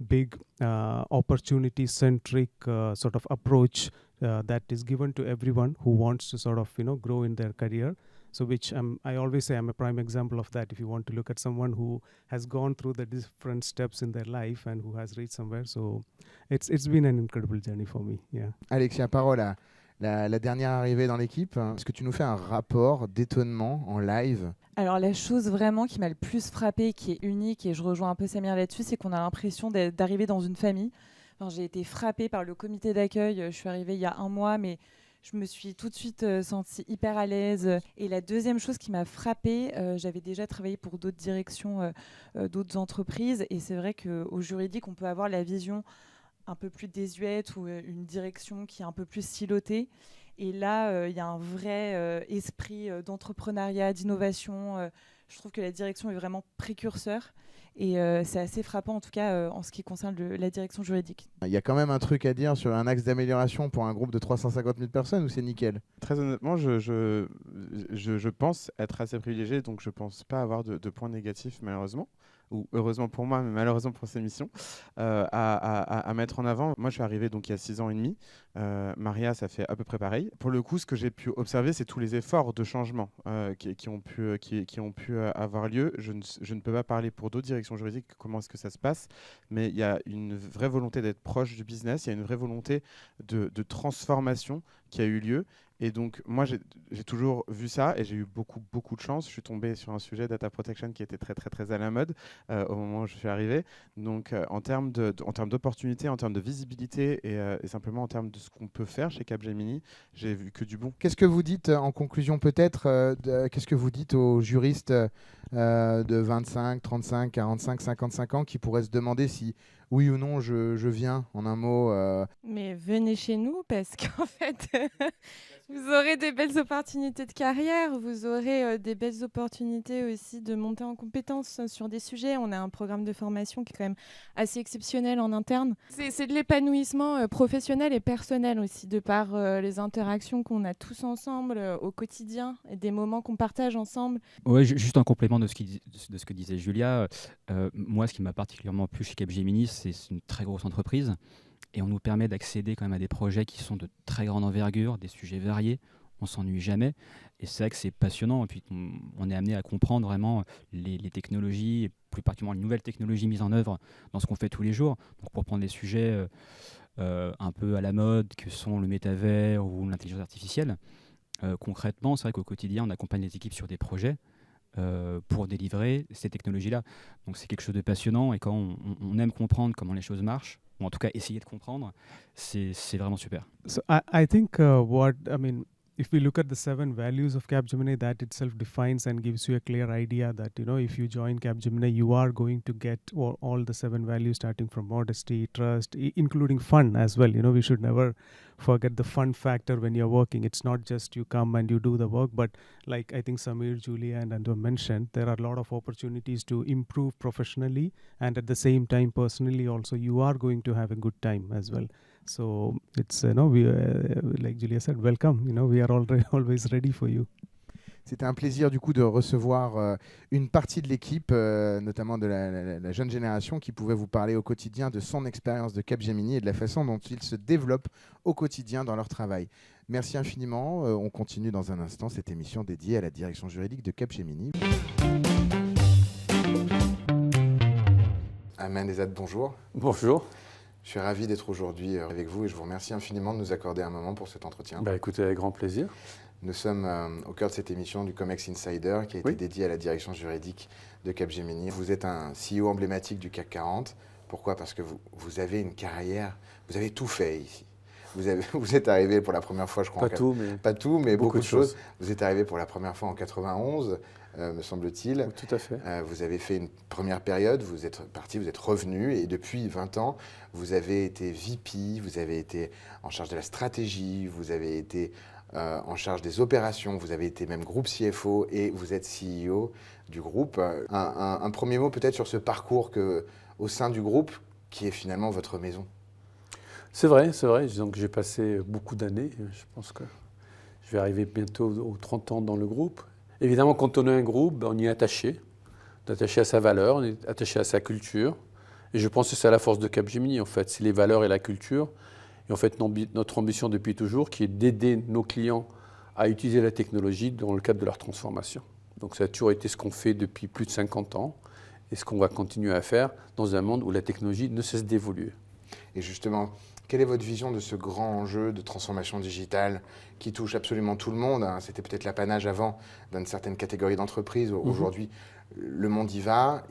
big opportunity-centric sort of approach that is given to everyone who wants to sort of, you know, grow in their career. So which I always say I'm a prime example of that. If you want to look at someone who has gone through the different steps in their life and who has reached somewhere. So it's been an incredible journey for me. Yeah.
Alexia, parole à la dernière arrivée dans l'équipe. Est-ce que tu nous fais un rapport d'étonnement en live?
Alors la chose vraiment qui m'a le plus frappée, qui est unique, et je rejoins un peu Samir là-dessus, c'est qu'on a l'impression d'arriver dans une famille. Enfin, j'ai été frappée par le comité d'accueil. Je suis arrivée il y a 1 mois, mais je me suis tout de suite sentie hyper à l'aise. Et la deuxième chose qui m'a frappée, j'avais déjà travaillé pour d'autres directions, d'autres entreprises. Et c'est vrai qu'au juridique, on peut avoir la vision un peu plus désuète ou une direction qui est un peu plus silotée. Et là, il y a un vrai esprit d'entrepreneuriat, d'innovation. Je trouve que la direction est vraiment précurseur. Et c'est assez frappant, en tout cas, en ce qui concerne la direction juridique.
Il y a quand même un truc à dire sur un axe d'amélioration pour un groupe de 350 000 personnes, ou c'est nickel?
Très honnêtement, je pense être assez privilégié, donc je ne pense pas avoir de points négatifs, malheureusement. Ou heureusement pour moi, mais malheureusement pour ces missions, à mettre en avant. Moi, je suis arrivé donc il y a 6 ans et demi. Maria, ça fait à peu près pareil. Pour le coup, ce que j'ai pu observer, c'est tous les efforts de changement qui ont pu avoir lieu. Je ne peux pas parler pour d'autres directions juridiques, comment est-ce que ça se passe, mais il y a une vraie volonté d'être proche du business, il y a une vraie volonté de transformation qui a eu lieu. Et donc, moi, j'ai toujours vu ça et j'ai eu beaucoup de chance. Je suis tombé sur un sujet data protection qui était très à la mode au moment où je suis arrivé. Donc, en termes d'opportunités, en termes de visibilité et simplement en termes de ce qu'on peut faire chez Capgemini, j'ai vu que du bon.
Qu'est-ce que vous dites en conclusion peut-être qu'est-ce que vous dites aux juristes de 25, 35, 45, 55 ans qui pourraient se demander si oui ou non je viens en un mot
Mais venez chez nous parce qu'en fait, vous aurez des belles opportunités de carrière, vous aurez des belles opportunités aussi de monter en compétences sur des sujets. On a un programme de formation qui est quand même assez exceptionnel en interne. C'est de l'épanouissement professionnel et personnel aussi, de par les interactions qu'on a tous ensemble au quotidien et des moments qu'on partage ensemble.
Ouais, juste en complément de ce que disait Julia, moi, ce qui m'a particulièrement plu chez Capgemini, c'est une très grosse entreprise. Et on nous permet d'accéder quand même à des projets qui sont de très grande envergure, des sujets variés. On s'ennuie jamais. Et c'est vrai que c'est passionnant. Et puis on est amené à comprendre vraiment les technologies, et plus particulièrement les nouvelles technologies mises en œuvre dans ce qu'on fait tous les jours. Donc pour prendre des sujets un peu à la mode, que sont le métavers ou l'intelligence artificielle, concrètement, c'est vrai qu'au quotidien, on accompagne les équipes sur des projets pour délivrer ces technologies-là. Donc c'est quelque chose de passionnant. Et quand on aime comprendre comment les choses marchent, ou en tout cas essayer de comprendre, c'est vraiment super.
So I think if we look at the 7 values of Capgemini, that itself defines and gives you a clear idea that, if you join Capgemini, you are going to get all the 7 values, starting from modesty, trust, including fun as well. We should never forget the fun factor when you're working. It's not just you come and you do the work, but like I think Samir, Julia, and Andrew mentioned, there are a lot of opportunities to improve professionally, and at the same time, personally also, you are going to have a good time as well. So it's we like Julia said, welcome. We are always ready for you.
C'était un plaisir du coup de recevoir une partie de l'équipe, notamment de la jeune génération, qui pouvait vous parler au quotidien de son expérience de Capgemini et de la façon dont ils se développent au quotidien dans leur travail. Merci infiniment. On continue dans un instant cette émission dédiée à la direction juridique de Capgemini. Amen Ezad, bonjour.
Bonjour.
Je suis ravi d'être aujourd'hui avec vous et je vous remercie infiniment de nous accorder un moment pour cet entretien.
Écoutez, avec grand plaisir.
Nous sommes au cœur de cette émission du COMEX Insider qui a été dédiée à la direction juridique de Capgemini. Vous êtes un CEO emblématique du CAC 40. Pourquoi ? Parce que vous avez une carrière, vous avez tout fait ici. Vous êtes arrivé pour la première fois, je crois. Pas tout, mais beaucoup de choses. Vous êtes arrivé pour la première fois en 91, me semble-t-il.
Tout à fait.
Vous avez fait une première période, vous êtes parti, vous êtes revenu, et depuis 20 ans, vous avez été VP, vous avez été en charge de la stratégie, vous avez été en charge des opérations, vous avez été même groupe CFO et vous êtes CEO du groupe. Un premier mot peut-être sur ce parcours au sein du groupe qui est finalement votre maison.
C'est vrai. Disons que j'ai passé beaucoup d'années. Je pense que je vais arriver bientôt aux 30 ans dans le groupe. Évidemment, quand on a un groupe, on y est attaché. On est attaché à sa valeur, on est attaché à sa culture. Et je pense que c'est la force de Capgemini, en fait. C'est les valeurs et la culture. Et en fait, notre ambition depuis toujours, qui est d'aider nos clients à utiliser la technologie dans le cadre de leur transformation. Donc ça a toujours été ce qu'on fait depuis plus de 50 ans et ce qu'on va continuer à faire dans un monde où la technologie ne cesse d'évoluer.
Et justement, quelle est votre vision de ce grand enjeu de transformation digitale qui touche absolument tout le monde, hein? C'était peut-être l'apanage avant d'une certaine catégorie d'entreprises. Aujourd'hui, le monde y va,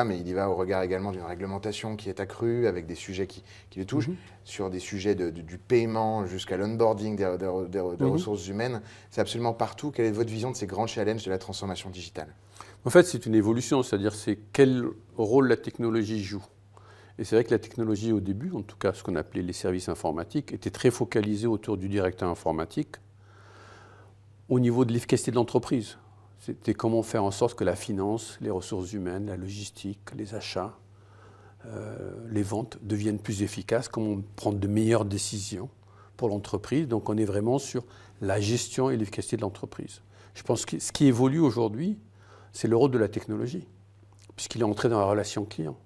mais il y va au regard également d'une réglementation qui est accrue, avec des sujets qui le touchent, sur des sujets du paiement jusqu'à l'onboarding des ressources humaines. C'est absolument partout. Quelle est votre vision de ces grands challenges de la transformation digitale ?
En fait, c'est une évolution, c'est-à-dire c'est quel rôle la technologie joue. Et c'est vrai que la technologie, au début, en tout cas ce qu'on appelait les services informatiques, était très focalisée autour du directeur informatique au niveau de l'efficacité de l'entreprise. C'était comment faire en sorte que la finance, les ressources humaines, la logistique, les achats, les ventes deviennent plus efficaces, comment prendre de meilleures décisions pour l'entreprise. Donc on est vraiment sur la gestion et l'efficacité de l'entreprise. Je pense que ce qui évolue aujourd'hui, c'est le rôle de la technologie, puisqu'il est entré dans la relation client.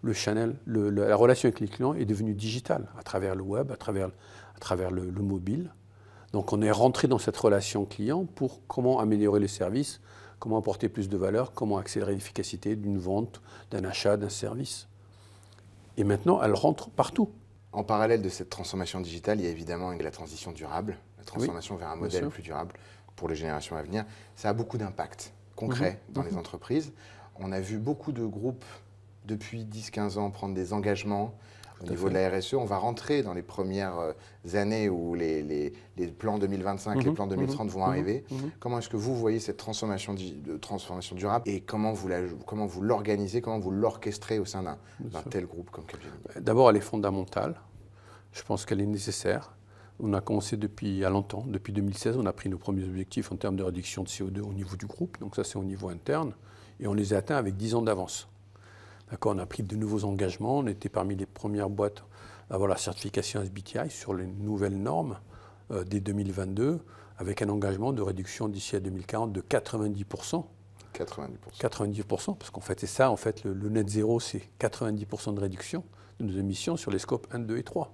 Le channel, la relation avec les clients est devenue digitale à travers le web, à travers le mobile. Donc on est rentré dans cette relation client pour comment améliorer les services, comment apporter plus de valeur, comment accélérer l'efficacité d'une vente, d'un achat, d'un service. Et maintenant, elle rentre partout.
En parallèle de cette transformation digitale, il y a évidemment la transition durable, la transformation vers un modèle
sûr.
plus durable pour les générations à venir. Ça a beaucoup d'impact concret dans les entreprises. On a vu beaucoup de groupes depuis 10-15 ans prendre des engagements au niveau de la RSE. On va rentrer dans les premières années où les plans 2025, les plans 2030 vont arriver. Comment est-ce que vous voyez cette transformation durable et comment vous l'organisez, comment vous l'orchestrez au sein d'un tel groupe comme Capgemini?
D'abord, elle est fondamentale. Je pense qu'elle est nécessaire. On a commencé depuis il y a longtemps. Depuis 2016, on a pris nos premiers objectifs en termes de réduction de CO2 au niveau du groupe. Donc ça, c'est au niveau interne. Et on les a atteints avec 10 ans d'avance. D'accord, on a pris de nouveaux engagements. On était parmi les premières boîtes à avoir la certification SBTi sur les nouvelles normes dès 2022, avec un engagement de réduction d'ici à 2040 de 90%. 90%, parce qu'en fait, c'est ça, en fait, le net zéro, c'est 90% de réduction de nos émissions sur les scopes 1, 2 et 3.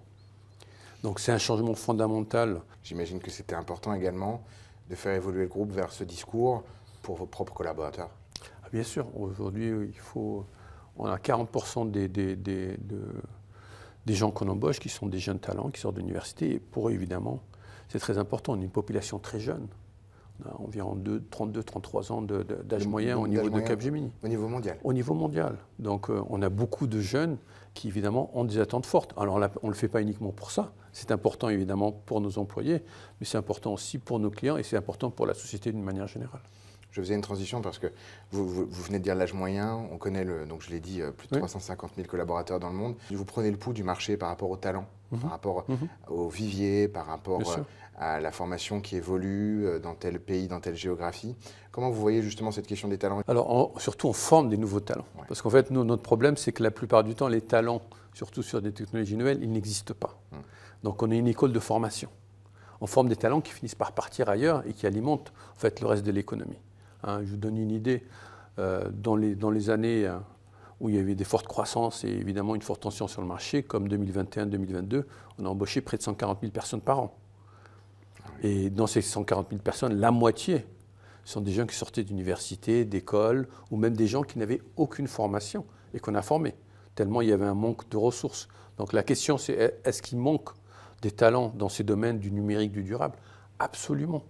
Donc c'est un changement fondamental.
J'imagine que c'était important également de faire évoluer le groupe vers ce discours pour vos propres collaborateurs.
Ah, bien sûr, aujourd'hui, on a 40% des gens qu'on embauche qui sont des jeunes talents qui sortent de l'université. Et pour eux, évidemment, c'est très important. On a une population très jeune. On a environ 32-33 ans d'âge moyen au niveau de Capgemini.
Au niveau mondial.
Au niveau mondial. Donc on a beaucoup de jeunes qui évidemment ont des attentes fortes. Alors là, on ne le fait pas uniquement pour ça. C'est important évidemment pour nos employés, mais c'est important aussi pour nos clients et c'est important pour la société d'une manière générale.
Je faisais une transition parce que vous venez de dire l'âge moyen, on connaît, donc je l'ai dit, plus de 350 000 collaborateurs dans le monde. Vous prenez le pouls du marché par rapport au talent, par rapport au vivier, par rapport à la formation qui évolue dans tel pays, dans telle géographie. Comment vous voyez justement cette question des talents?
Alors surtout on forme des nouveaux talents. Ouais. Parce qu'en fait, nous, notre problème, c'est que la plupart du temps, les talents, surtout sur des technologies nouvelles, ils n'existent pas. Donc on est une école de formation. On forme des talents qui finissent par partir ailleurs et qui alimentent en fait, le reste de l'économie. Je vous donne une idée, dans les années où il y avait des fortes croissances et évidemment une forte tension sur le marché, comme 2021-2022, on a embauché près de 140 000 personnes par an. Et dans ces 140 000 personnes, la moitié sont des gens qui sortaient d'universités, d'écoles, ou même des gens qui n'avaient aucune formation et qu'on a formés, tellement il y avait un manque de ressources. Donc la question c'est, est-ce qu'il manque des talents dans ces domaines du numérique, du durable? Absolument.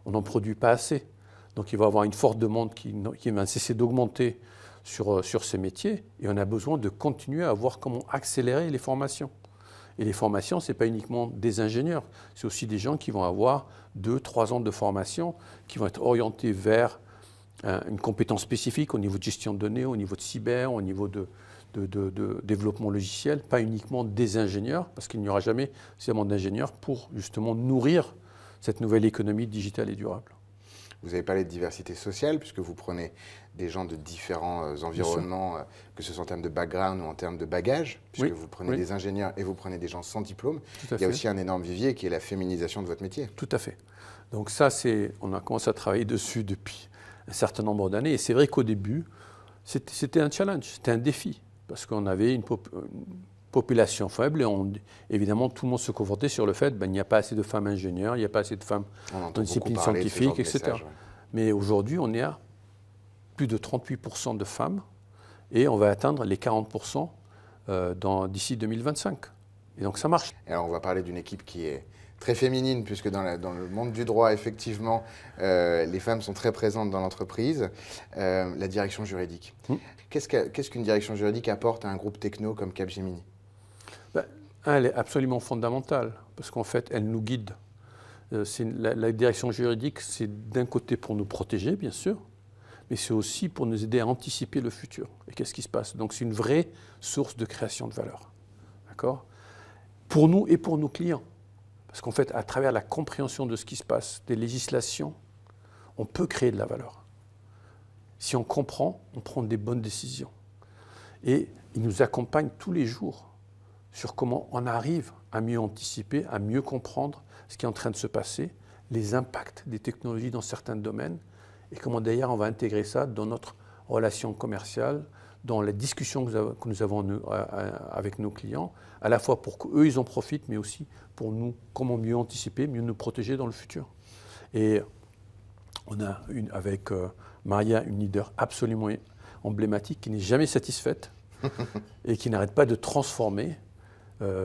On n'en produit pas assez. Donc il va y avoir une forte demande qui va cesser d'augmenter sur ces métiers et on a besoin de continuer à voir comment accélérer les formations. Et les formations, ce n'est pas uniquement des ingénieurs, c'est aussi des gens qui vont avoir 2-3 ans de formation, qui vont être orientés vers une compétence spécifique au niveau de gestion de données, au niveau de cyber, au niveau de développement logiciel, pas uniquement des ingénieurs, parce qu'il n'y aura jamais suffisamment d'ingénieurs pour justement nourrir cette nouvelle économie digitale et durable.
Vous avez parlé de diversité sociale, puisque vous prenez des gens de différents environnements, que ce soit en termes de background ou en termes de bagage, puisque vous prenez des ingénieurs et vous prenez des gens sans diplôme. Il y a aussi un énorme vivier qui est la féminisation de votre métier.
Tout à fait. Donc ça, on a commencé à travailler dessus depuis un certain nombre d'années. Et c'est vrai qu'au début, c'était un challenge, c'était un défi, parce qu'on avait une population faible et évidemment tout le monde se confrontait sur le fait qu'il n'y a pas assez de femmes ingénieurs, il n'y a pas assez de femmes dans les disciplines scientifiques, etc. Mais aujourd'hui, on est à plus de 38% de femmes et on va atteindre les 40% d'ici 2025. Et donc ça marche.
Et alors on va parler d'une équipe qui est très féminine, puisque dans le monde du droit, effectivement, les femmes sont très présentes dans l'entreprise. La direction juridique. Qu'est-ce qu'une direction juridique apporte à un groupe techno comme Capgemini?
Elle est absolument fondamentale, parce qu'en fait, elle nous guide. La direction juridique, c'est d'un côté pour nous protéger, bien sûr, mais c'est aussi pour nous aider à anticiper le futur. Et qu'est-ce qui se passe? Donc c'est une vraie source de création de valeur. D'accord? Pour nous et pour nos clients. Parce qu'en fait, à travers la compréhension de ce qui se passe, des législations, on peut créer de la valeur. Si on comprend, on prend des bonnes décisions. Et ils nous accompagnent tous les jours sur comment on arrive à mieux anticiper, à mieux comprendre ce qui est en train de se passer, les impacts des technologies dans certains domaines, et comment d'ailleurs on va intégrer ça dans notre relation commerciale, dans la discussion que nous avons avec nos clients, à la fois pour qu'eux ils en profitent, mais aussi pour nous, comment mieux anticiper, mieux nous protéger dans le futur. Et on a avec Maria une leader absolument emblématique qui n'est jamais satisfaite et qui n'arrête pas de transformer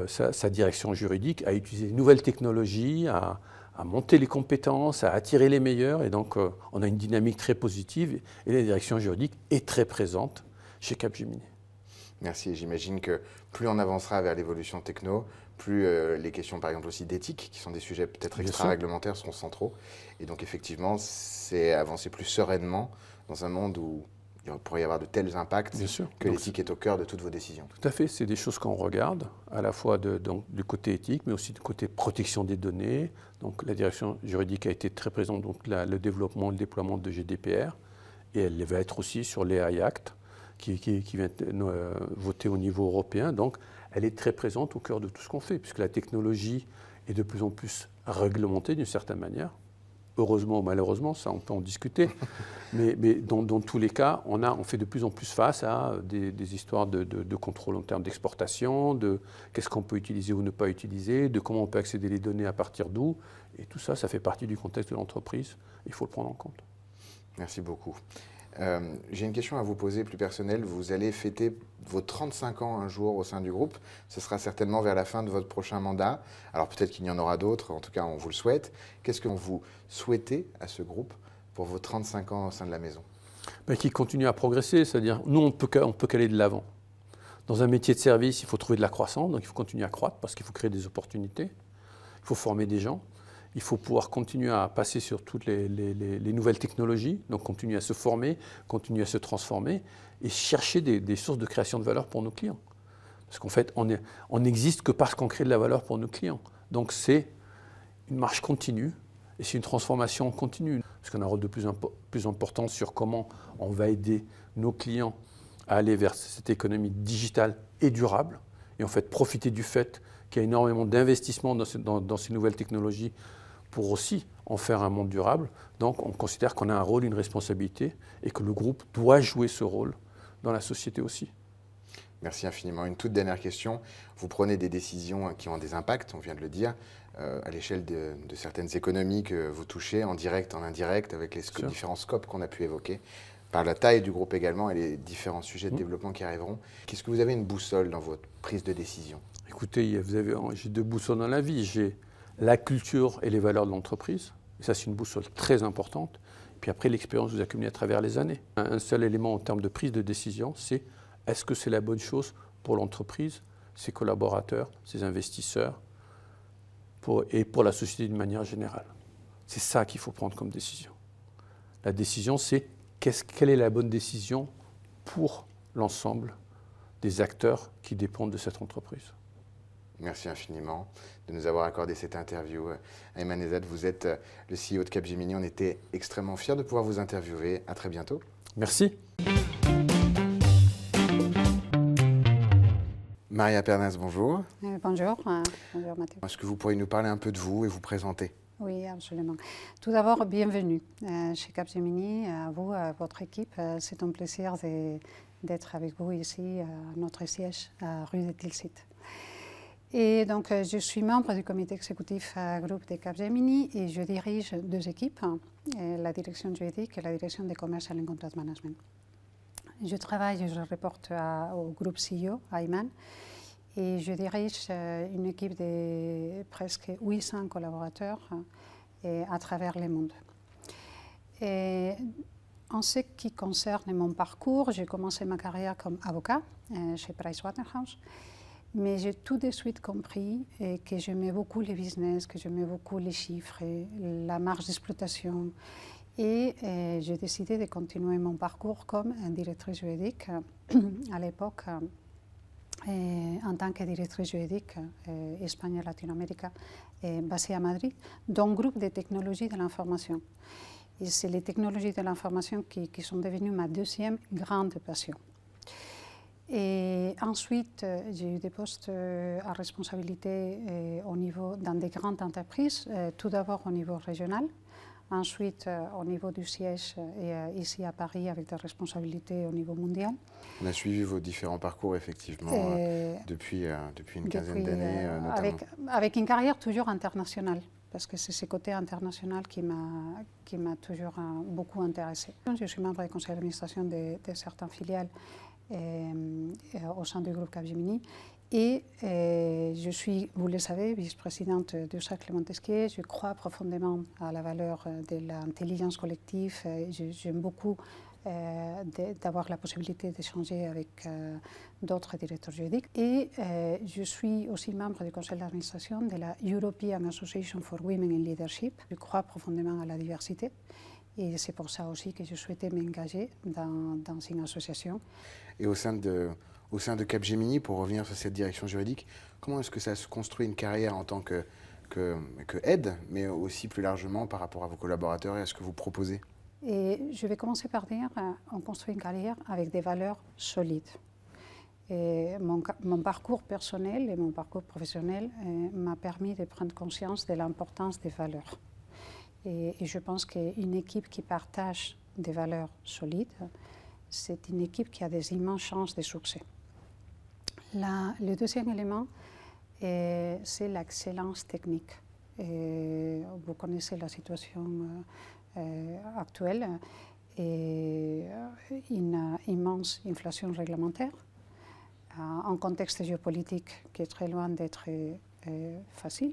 sa direction juridique à utiliser de nouvelles technologies, à monter les compétences, à attirer les meilleurs. Et donc, on a une dynamique très positive et la direction juridique est très présente chez Capgemini.
Merci. J'imagine que plus on avancera vers l'évolution techno, plus les questions, par exemple, aussi d'éthique, qui sont des sujets peut-être extra-réglementaires, seront centraux. Et donc, effectivement, c'est avancer plus sereinement dans un monde où il pourrait y avoir de tels impacts que l'éthique est au cœur de toutes vos décisions.
Tout à fait. C'est des choses qu'on regarde, à la fois du côté éthique, mais aussi du côté protection des données. Donc, la direction juridique a été très présente dans le développement et le déploiement de GDPR. Et elle va être aussi sur l'AI Act, qui vient être voté au niveau européen. Donc, elle est très présente au cœur de tout ce qu'on fait, puisque la technologie est de plus en plus réglementée d'une certaine manière. Heureusement ou malheureusement, ça on peut en discuter, mais dans tous les cas, on fait de plus en plus face à des histoires de contrôle en termes d'exportation, de qu'est-ce qu'on peut utiliser ou ne pas utiliser, de comment on peut accéder les données à partir d'où, et tout ça, ça fait partie du contexte de l'entreprise, il faut le prendre en compte.
Merci beaucoup. J'ai une question à vous poser plus personnelle. Vous allez fêter vos 35 ans un jour au sein du groupe. Ce sera certainement vers la fin de votre prochain mandat. Alors peut-être qu'il y en aura d'autres, en tout cas on vous le souhaite. Qu'est-ce que vous souhaitez à ce groupe pour vos 35 ans au sein de la maison?
Qu'il continue à progresser, c'est-à-dire nous on peut qu'aller de l'avant. Dans un métier de service, il faut trouver de la croissance, donc il faut continuer à croître parce qu'il faut créer des opportunités, il faut former des gens. Il faut pouvoir continuer à passer sur toutes les nouvelles technologies, donc continuer à se former, continuer à se transformer et chercher des sources de création de valeur pour nos clients. Parce qu'en fait, on n'existe que parce qu'on crée de la valeur pour nos clients. Donc c'est une marche continue et c'est une transformation continue. Parce qu'on a un rôle de plus important sur comment on va aider nos clients à aller vers cette économie digitale et durable et en fait profiter du fait qu'il y a énormément d'investissements dans ces nouvelles technologies pour aussi en faire un monde durable. Donc on considère qu'on a un rôle, une responsabilité et que le groupe doit jouer ce rôle dans la société aussi.
Merci infiniment. Une toute dernière question. Vous prenez des décisions qui ont des impacts, on vient de le dire, à l'échelle de certaines économies que vous touchez, en direct, en indirect, avec les différents scopes qu'on a pu évoquer, par la taille du groupe également et les différents sujets de développement qui arriveront. Qu'est-ce que vous avez une boussole dans votre prise de décision?
Écoutez, j'ai deux boussoles dans la vie. J'ai la culture et les valeurs de l'entreprise. Et ça, c'est une boussole très importante. Et puis après, l'expérience que vous accumulez à travers les années. Un seul élément en termes de prise de décision, c'est est-ce que c'est la bonne chose pour l'entreprise, ses collaborateurs, ses investisseurs et pour la société d'une manière générale. C'est ça qu'il faut prendre comme décision. La décision, c'est quelle est la bonne décision pour l'ensemble des acteurs qui dépendent de cette entreprise.
Merci infiniment de nous avoir accordé cette interview. Ayman Ezzat, vous êtes le CEO de Capgemini. On était extrêmement fiers de pouvoir vous interviewer. À très bientôt.
Merci.
Maria Pernas, bonjour.
Bonjour. Bonjour Mathieu.
Est-ce que vous pourriez nous parler un peu de vous et vous présenter?
Oui, absolument. Tout d'abord, bienvenue chez Capgemini, à vous, à votre équipe. C'est un plaisir d'être avec vous ici, à notre siège, à rue de Tilsit. Et donc, je suis membre du comité exécutif groupe de Capgemini et je dirige deux équipes, la direction juridique et la direction des commercial and contract management. Je travaille et je reporte au groupe CEO, Ayman, et je dirige une équipe de presque 800 collaborateurs à travers le monde. Et en ce qui concerne mon parcours, j'ai commencé ma carrière comme avocat chez Pricewaterhouse. Mais j'ai tout de suite compris que j'aimais beaucoup les business, que j'aimais beaucoup les chiffres, la marge d'exploitation. Et j'ai décidé de continuer mon parcours comme directrice juridique à l'époque, en tant que directrice juridique Espagne et Latino-Amérique, basée à Madrid, dans un groupe de technologies de l'information. Et c'est les technologies de l'information qui sont devenues ma deuxième grande passion. Et ensuite, j'ai eu des postes à responsabilité dans des grandes entreprises, tout d'abord au niveau régional, ensuite au niveau du siège ici à Paris avec des responsabilités au niveau mondial.
On a suivi vos différents parcours effectivement depuis une quinzaine d'années notamment.
Avec une carrière toujours internationale, parce que c'est ce côté international qui m'a toujours beaucoup intéressée. Je suis membre du conseil d'administration de certaines filiales au sein du groupe Capgemini. Et je suis, vous le savez, vice-présidente du Cercle Montesquieu. Je crois profondément à la valeur de l'intelligence collective. J'aime beaucoup d'avoir la possibilité d'échanger avec d'autres directeurs juridiques. Et je suis aussi membre du conseil d'administration de la European Association for Women in Leadership. Je crois profondément à la diversité. Et c'est pour ça aussi que je souhaitais m'engager dans une association.
Et au sein de Capgemini, pour revenir sur cette direction juridique, comment est-ce que ça se construit une carrière en tant que aide, mais aussi plus largement par rapport à vos collaborateurs et à ce que vous proposez?
Et je vais commencer par dire, on construit une carrière avec des valeurs solides. Et mon parcours personnel et mon parcours professionnel m'a permis de prendre conscience de l'importance des valeurs. Et je pense qu'une équipe qui partage des valeurs solides, c'est une équipe qui a des immenses chances de succès. Le deuxième élément, c'est l'excellence technique. Et vous connaissez la situation actuelle et une immense inflation réglementaire, un contexte géopolitique qui est très loin d'être facile,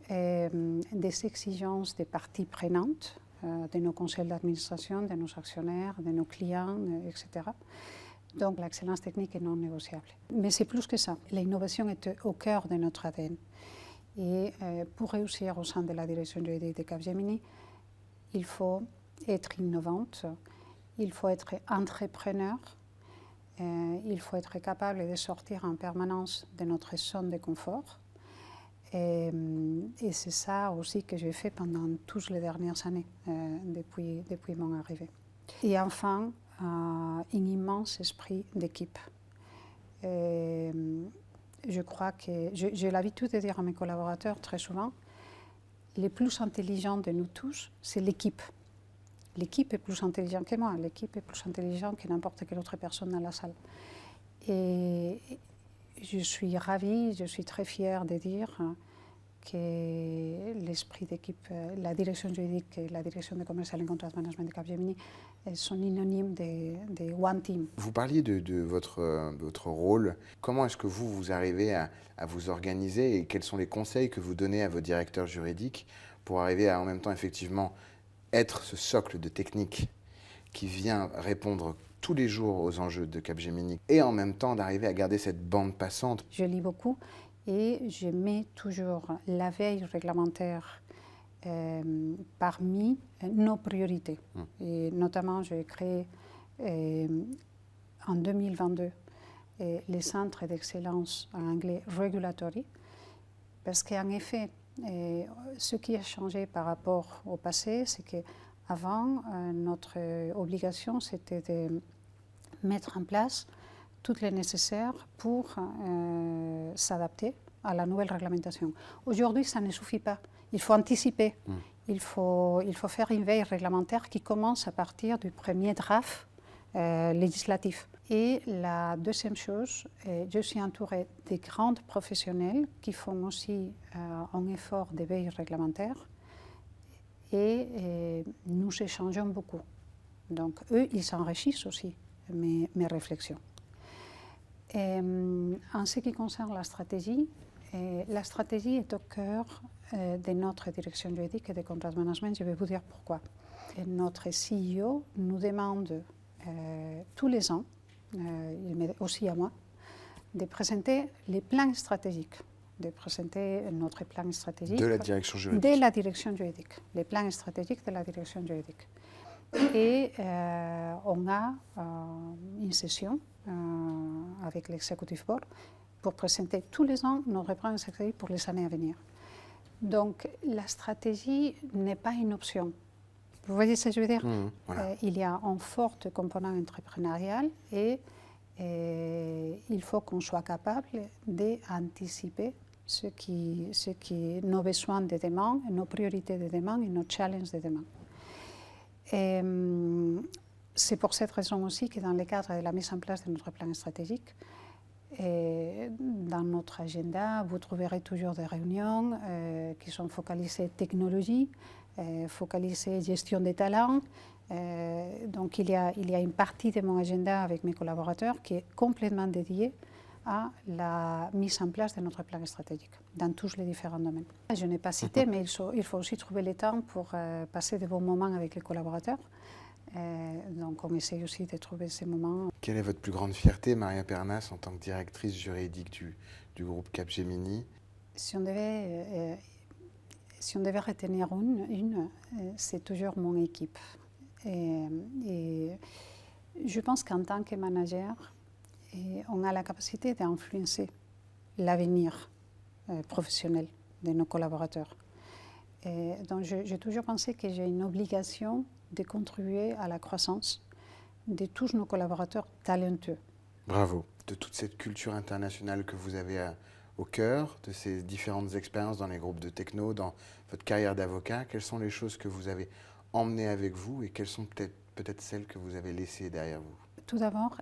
des exigences des parties prenantes, de nos conseils d'administration, de nos actionnaires, de nos clients, etc. Donc l'excellence technique est non négociable. Mais c'est plus que ça. L'innovation est au cœur de notre ADN. Et pour réussir au sein de la direction juridique de Capgemini, il faut être innovante, il faut être entrepreneur, il faut être capable de sortir en permanence de notre zone de confort. Et c'est ça aussi que j'ai fait pendant toutes les dernières années, depuis mon arrivée. Et enfin, un immense esprit d'équipe. Je crois que j'ai l'habitude de dire à mes collaborateurs très souvent, les plus intelligents de nous tous, c'est l'équipe. L'équipe est plus intelligente que moi, l'équipe est plus intelligente que n'importe quelle autre personne dans la salle. Et je suis ravie, je suis très fière de dire que l'esprit d'équipe, la direction juridique et la direction de commercial et contract management de Capgemini sont synonymes de One Team.
Vous parliez de votre rôle. Comment est-ce que vous arrivez à vous organiser et quels sont les conseils que vous donnez à vos directeurs juridiques pour arriver à en même temps effectivement être ce socle de technique qui vient répondre tous les jours aux enjeux de Capgemini et en même temps d'arriver à garder cette bande passante?
Je lis beaucoup et je mets toujours la veille réglementaire parmi nos priorités. Et notamment, j'ai créé en 2022 les centres d'excellence en anglais regulatory, parce qu'en effet, ce qui a changé par rapport au passé, c'est qu'avant, notre obligation, c'était de mettre en place tout le nécessaire pour s'adapter à la nouvelle réglementation. Aujourd'hui, ça ne suffit pas. Il faut anticiper. Il faut faire une veille réglementaire qui commence à partir du premier draft législatif. Et la deuxième chose, je suis entourée de grands professionnels qui font aussi un effort de veille réglementaire et nous échangeons beaucoup. Donc eux, ils s'enrichissent aussi mes réflexions. En ce qui concerne la stratégie est au cœur de notre direction juridique et de contract management. Je vais vous dire pourquoi. Et notre CEO nous demande tous les ans, mais aussi à moi, de présenter les plans stratégiques, de présenter notre plan stratégique
de la direction juridique.
De la direction juridique, les plans stratégiques de la direction juridique. Et on a une session avec l'Executive Board pour présenter tous les ans notre plan stratégique pour les années à venir. Donc la stratégie n'est pas une option. Vous voyez ce que je veux dire? Voilà. Il y a un fort component entrepreneurial et il faut qu'on soit capable d'anticiper nos besoins de demain, nos priorités de demain et nos challenges de demain. C'est pour cette raison aussi que dans le cadre de la mise en place de notre plan stratégique, dans notre agenda, vous trouverez toujours des réunions qui sont focalisées technologie, focalisées gestion des talents. Donc il y a une partie de mon agenda avec mes collaborateurs qui est complètement dédiée à la mise en place de notre plan stratégique dans tous les différents domaines. Je n'ai pas cité, mais il faut aussi trouver le temps pour passer de bons moments avec les collaborateurs. Donc on essaie aussi de trouver ces moments.
Quelle est votre plus grande fierté, Maria Pernas, en tant que directrice juridique du groupe Capgemini?
Si on devait retenir une c'est toujours mon équipe. Et je pense qu'en tant que manager, on a la capacité d'influencer l'avenir professionnel de nos collaborateurs. Donc j'ai toujours pensé que j'ai une obligation de contribuer à la croissance de tous nos collaborateurs talentueux.
Bravo. De toute cette culture internationale que vous avez au cœur, de ces différentes expériences dans les groupes de techno, dans votre carrière d'avocat, quelles sont les choses que vous avez emmenées avec vous et quelles sont peut-être celles que vous avez laissées derrière vous?
Tout d'abord,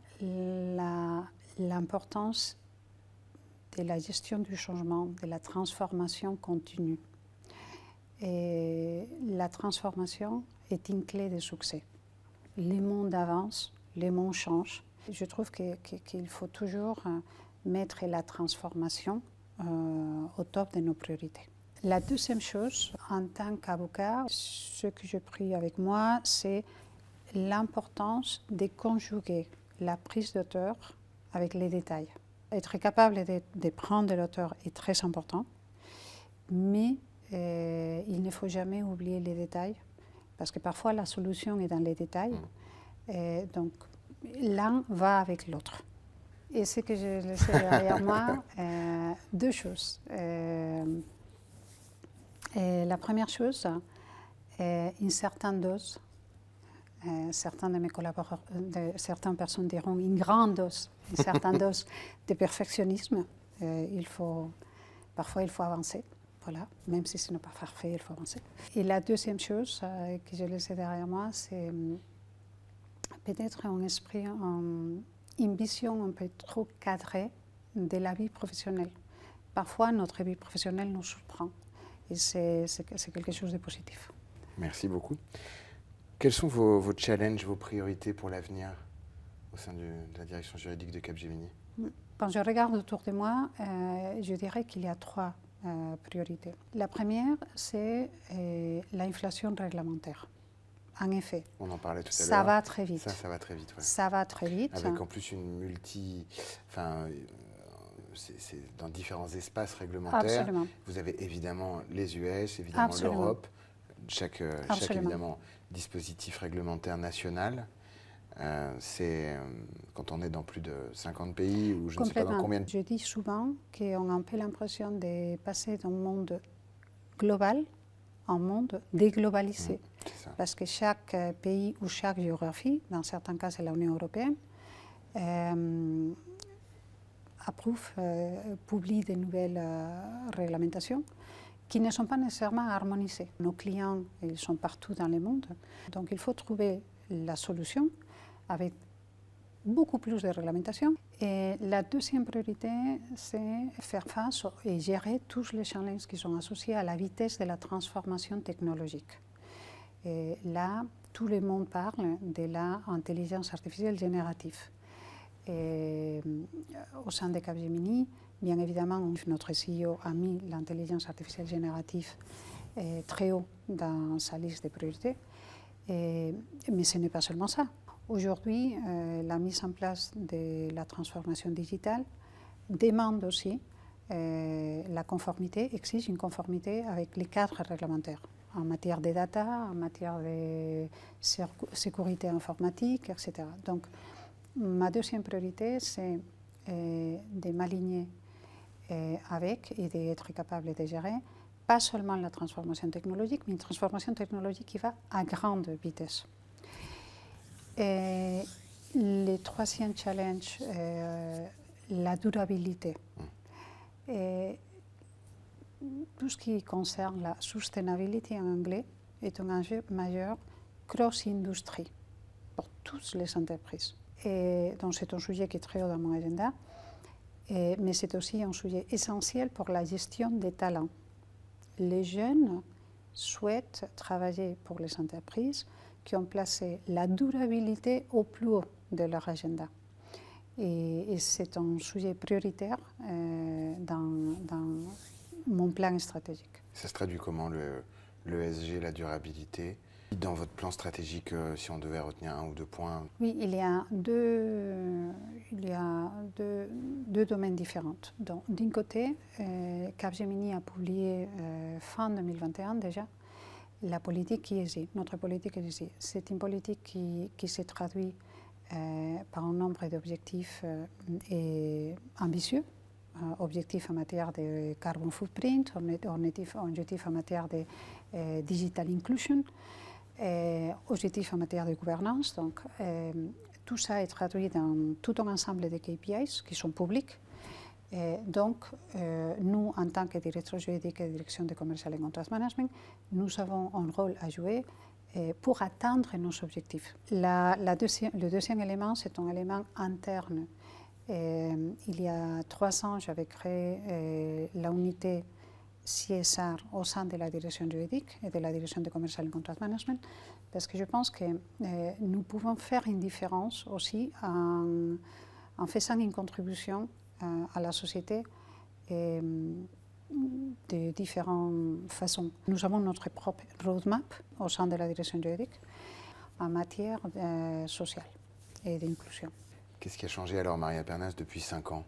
l'importance de la gestion du changement, de la transformation continue. Et la transformation est une clé de succès. Le monde avance, le monde change. Je trouve qu'il faut toujours mettre la transformation au top de nos priorités. La deuxième chose, en tant qu'avocat, ce que j'ai pris avec moi, c'est l'importance de conjuguer la prise d'auteur avec les détails. Être capable de prendre l'auteur est très important, mais il ne faut jamais oublier les détails, parce que parfois la solution est dans les détails. Donc l'un va avec l'autre. Et ce que j'ai laissé derrière moi, deux choses. La première chose, une certaine dose. Certains de mes collaborateurs, certaines personnes diront une grande dose, une certaine dose de perfectionnisme. Parfois, il faut avancer. Voilà, même si ce n'est pas parfait, il faut avancer. Et la deuxième chose que j'ai laissée derrière moi, c'est peut-être un esprit, une vision un peu trop cadrée de la vie professionnelle. Parfois, notre vie professionnelle nous surprend et c'est quelque chose de positif.
Merci beaucoup. Quels sont vos challenges, vos priorités pour l'avenir au sein de la direction juridique de Capgemini?
Quand je regarde autour de moi, je dirais qu'il y a trois priorités. La première, c'est l'inflation réglementaire. En effet,
on en parlait tout à l'heure.
Ça va très vite.
Ça va très vite. Ouais.
Ça va très vite.
Avec en plus une c'est dans différents espaces réglementaires.
Absolument.
Vous avez évidemment les US, évidemment l'Europe, chaque évidemment dispositif réglementaire national. C'est quand on est dans plus de 50 pays ou je ne sais pas dans combien de...
Je dis souvent qu'on a un peu l'impression de passer d'un monde global à un monde déglobalisé. Parce que chaque pays ou chaque géographie, dans certains cas c'est l'Union européenne, publie de nouvelles réglementations qui ne sont pas nécessairement harmonisées. Nos clients, ils sont partout dans le monde, donc il faut trouver la solution avec beaucoup plus de réglementation. Et la deuxième priorité, c'est faire face et gérer tous les challenges qui sont associés à la vitesse de la transformation technologique. Et là, tout le monde parle de l'intelligence artificielle générative. Et au sein de Capgemini, bien évidemment, notre CEO a mis l'intelligence artificielle générative très haut dans sa liste de priorités. Mais ce n'est pas seulement ça. Aujourd'hui, la mise en place de la transformation digitale demande aussi la conformité, exige une conformité avec les cadres réglementaires en matière de data, en matière de sécurité informatique, etc. Donc, ma deuxième priorité, c'est de m'aligner avec et d'être capable de gérer pas seulement la transformation technologique, mais une transformation technologique qui va à grande vitesse. Et le troisième challenge, la durabilité. Et tout ce qui concerne la sustainability en anglais est un enjeu majeur cross-industrie pour toutes les entreprises. Et donc c'est un sujet qui est très haut dans mon agenda, mais c'est aussi un sujet essentiel pour la gestion des talents. Les jeunes souhaitent travailler pour les entreprises qui ont placé la durabilité au plus haut de leur agenda. Et c'est un sujet prioritaire dans mon plan stratégique.
Ça se traduit comment l'ESG, la durabilité? Dans votre plan stratégique, si on devait retenir 1 ou 2 points?
Oui, il y a deux domaines différents. D'un côté, Capgemini a publié fin 2021 déjà la politique ESG, notre politique ESG. C'est une politique qui se traduit par un nombre d'objectifs ambitieux, objectifs en matière de carbon footprint, objectifs en matière de digital inclusion, objectifs en matière de gouvernance. Donc, tout ça est traduit dans tout un ensemble de KPIs qui sont publics. Donc, nous, en tant que directeur juridique et direction de commercial et contract management, nous avons un rôle à jouer pour atteindre nos objectifs. Le deuxième élément, c'est un élément interne. Il y a 3 ans, j'avais créé la unité CSR au sein de la direction juridique et de la direction de commercial et contract management, parce que je pense que nous pouvons faire une différence aussi en faisant une contribution à la société de différentes façons. Nous avons notre propre roadmap au sein de la direction juridique en matière sociale et d'inclusion.
Qu'est-ce qui a changé alors, Maria Pernas, depuis 5 ans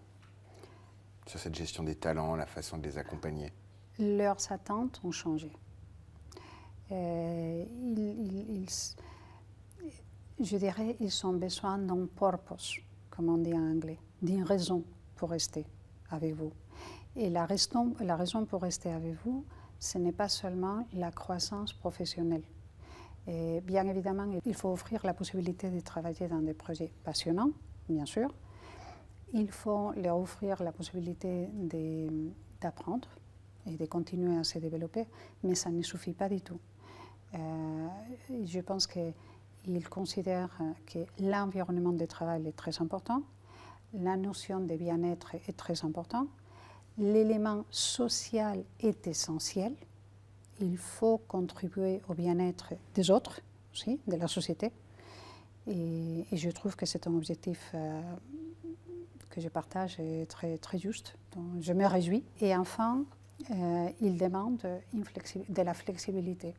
sur cette gestion des talents, la façon de les accompagner?
Leurs attentes ont changé. Je dirais qu'ils ont besoin d'un purpose, comme on dit en anglais, d'une raison pour rester avec vous. Et la raison pour rester avec vous, ce n'est pas seulement la croissance professionnelle. Et bien évidemment, il faut offrir la possibilité de travailler dans des projets passionnants, bien sûr. Il faut leur offrir la possibilité d'apprendre et de continuer à se développer, mais ça ne suffit pas du tout. Je pense qu'ils considèrent que l'environnement de travail est très important, la notion de bien-être est très importante, l'élément social est essentiel, il faut contribuer au bien-être des autres aussi, de la société, et je trouve que c'est un objectif que je partage et très, très juste, donc je me réjouis. Et enfin, ils demandent de la flexibilité.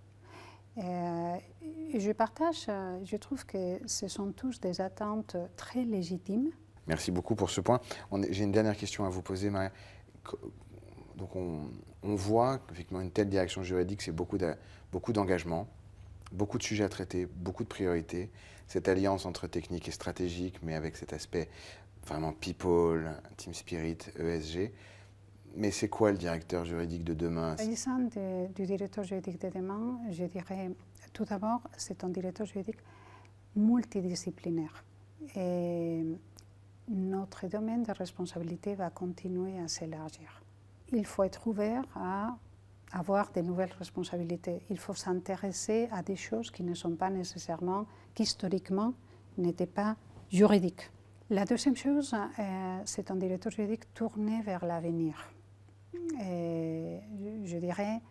Je partage, je trouve que ce sont tous des attentes très légitimes.
Merci beaucoup pour ce point. J'ai une dernière question à vous poser, Maria. Donc on voit qu'effectivement une telle direction juridique, c'est beaucoup d'engagement, beaucoup de sujets à traiter, beaucoup de priorités. Cette alliance entre technique et stratégique, mais avec cet aspect vraiment people, team spirit, ESG. Mais c'est quoi le directeur juridique de demain?
S'agissant du directeur juridique de demain, je dirais tout d'abord, c'est un directeur juridique multidisciplinaire. Et notre domaine de responsabilité va continuer à s'élargir. Il faut être ouvert à avoir de nouvelles responsabilités. Il faut s'intéresser à des choses qui ne sont pas nécessairement, qui historiquement n'étaient pas juridiques. La deuxième chose, c'est un directeur juridique tourné vers l'avenir. Je dirais,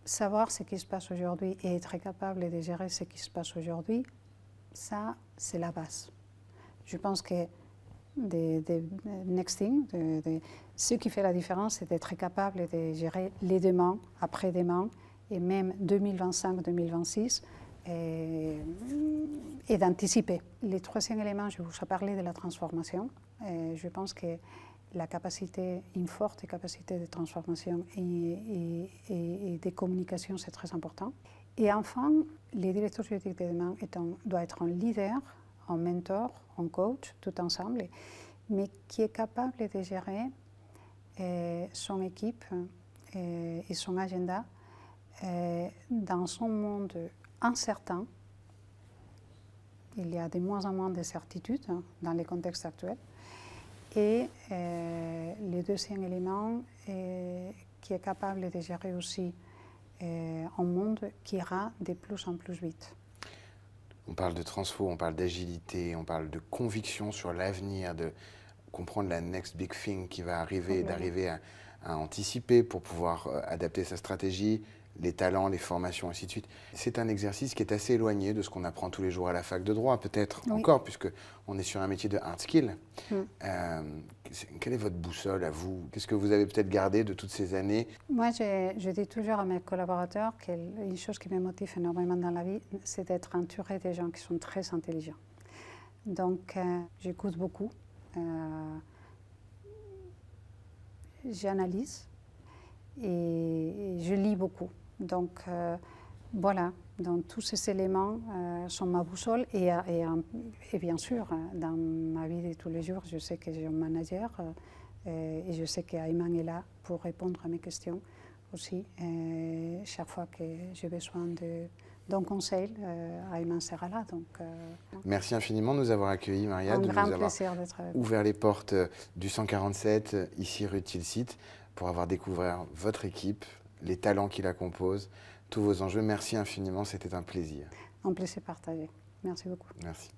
savoir ce qui se passe aujourd'hui et être capable de gérer ce qui se passe aujourd'hui, ça, c'est la base. Je pense que next thing, ce qui fait la différence, c'est d'être capable de gérer les demain, après-demain, et même 2025-2026, et d'anticiper. Le troisième élément, je vous ai parlé de la transformation. Je pense que une forte capacité de transformation et de communication, c'est très important. Et enfin, le directeur juridique de demain doit être un leader, un mentor, un coach, tout ensemble, mais qui est capable de gérer son équipe et son agenda dans un monde incertain. Il y a de moins en moins de certitudes dans les contextes actuels. Et le deuxième élément, qui est capable de gérer aussi un monde qui ira de plus en plus vite.
On parle de transfo, on parle d'agilité, on parle de conviction sur l'avenir, de comprendre la next big thing qui va arriver, d'arriver à anticiper, pour pouvoir adapter sa stratégie, les talents, les formations, ainsi de suite. C'est un exercice qui est assez éloigné de ce qu'on apprend tous les jours à la fac de droit, peut-être encore, puisqu'on est sur un métier de hard skill. Quelle est votre boussole à vous? Qu'est-ce que vous avez peut-être gardé de toutes ces années?
Moi, je dis toujours à mes collaborateurs qu'une chose qui me motive énormément dans la vie, c'est d'être entouré des gens qui sont très intelligents. Donc, j'écoute beaucoup, j'analyse et je lis beaucoup. Donc, voilà, donc tous ces éléments sont ma boussole. Et bien sûr, dans ma vie de tous les jours, je sais que j'ai un manager et je sais qu'Ayman est là pour répondre à mes questions aussi. Et chaque fois que j'ai besoin d'un conseil, Ayman sera là. Donc,
merci infiniment de nous avoir accueillis, Maria, de nous avoir ouvert les portes du 147, ici rue de Tilsit, pour avoir découvert votre équipe, les talents qui la composent, tous vos enjeux. Merci infiniment, c'était un plaisir.
Un plaisir partagé. Merci beaucoup.
Merci.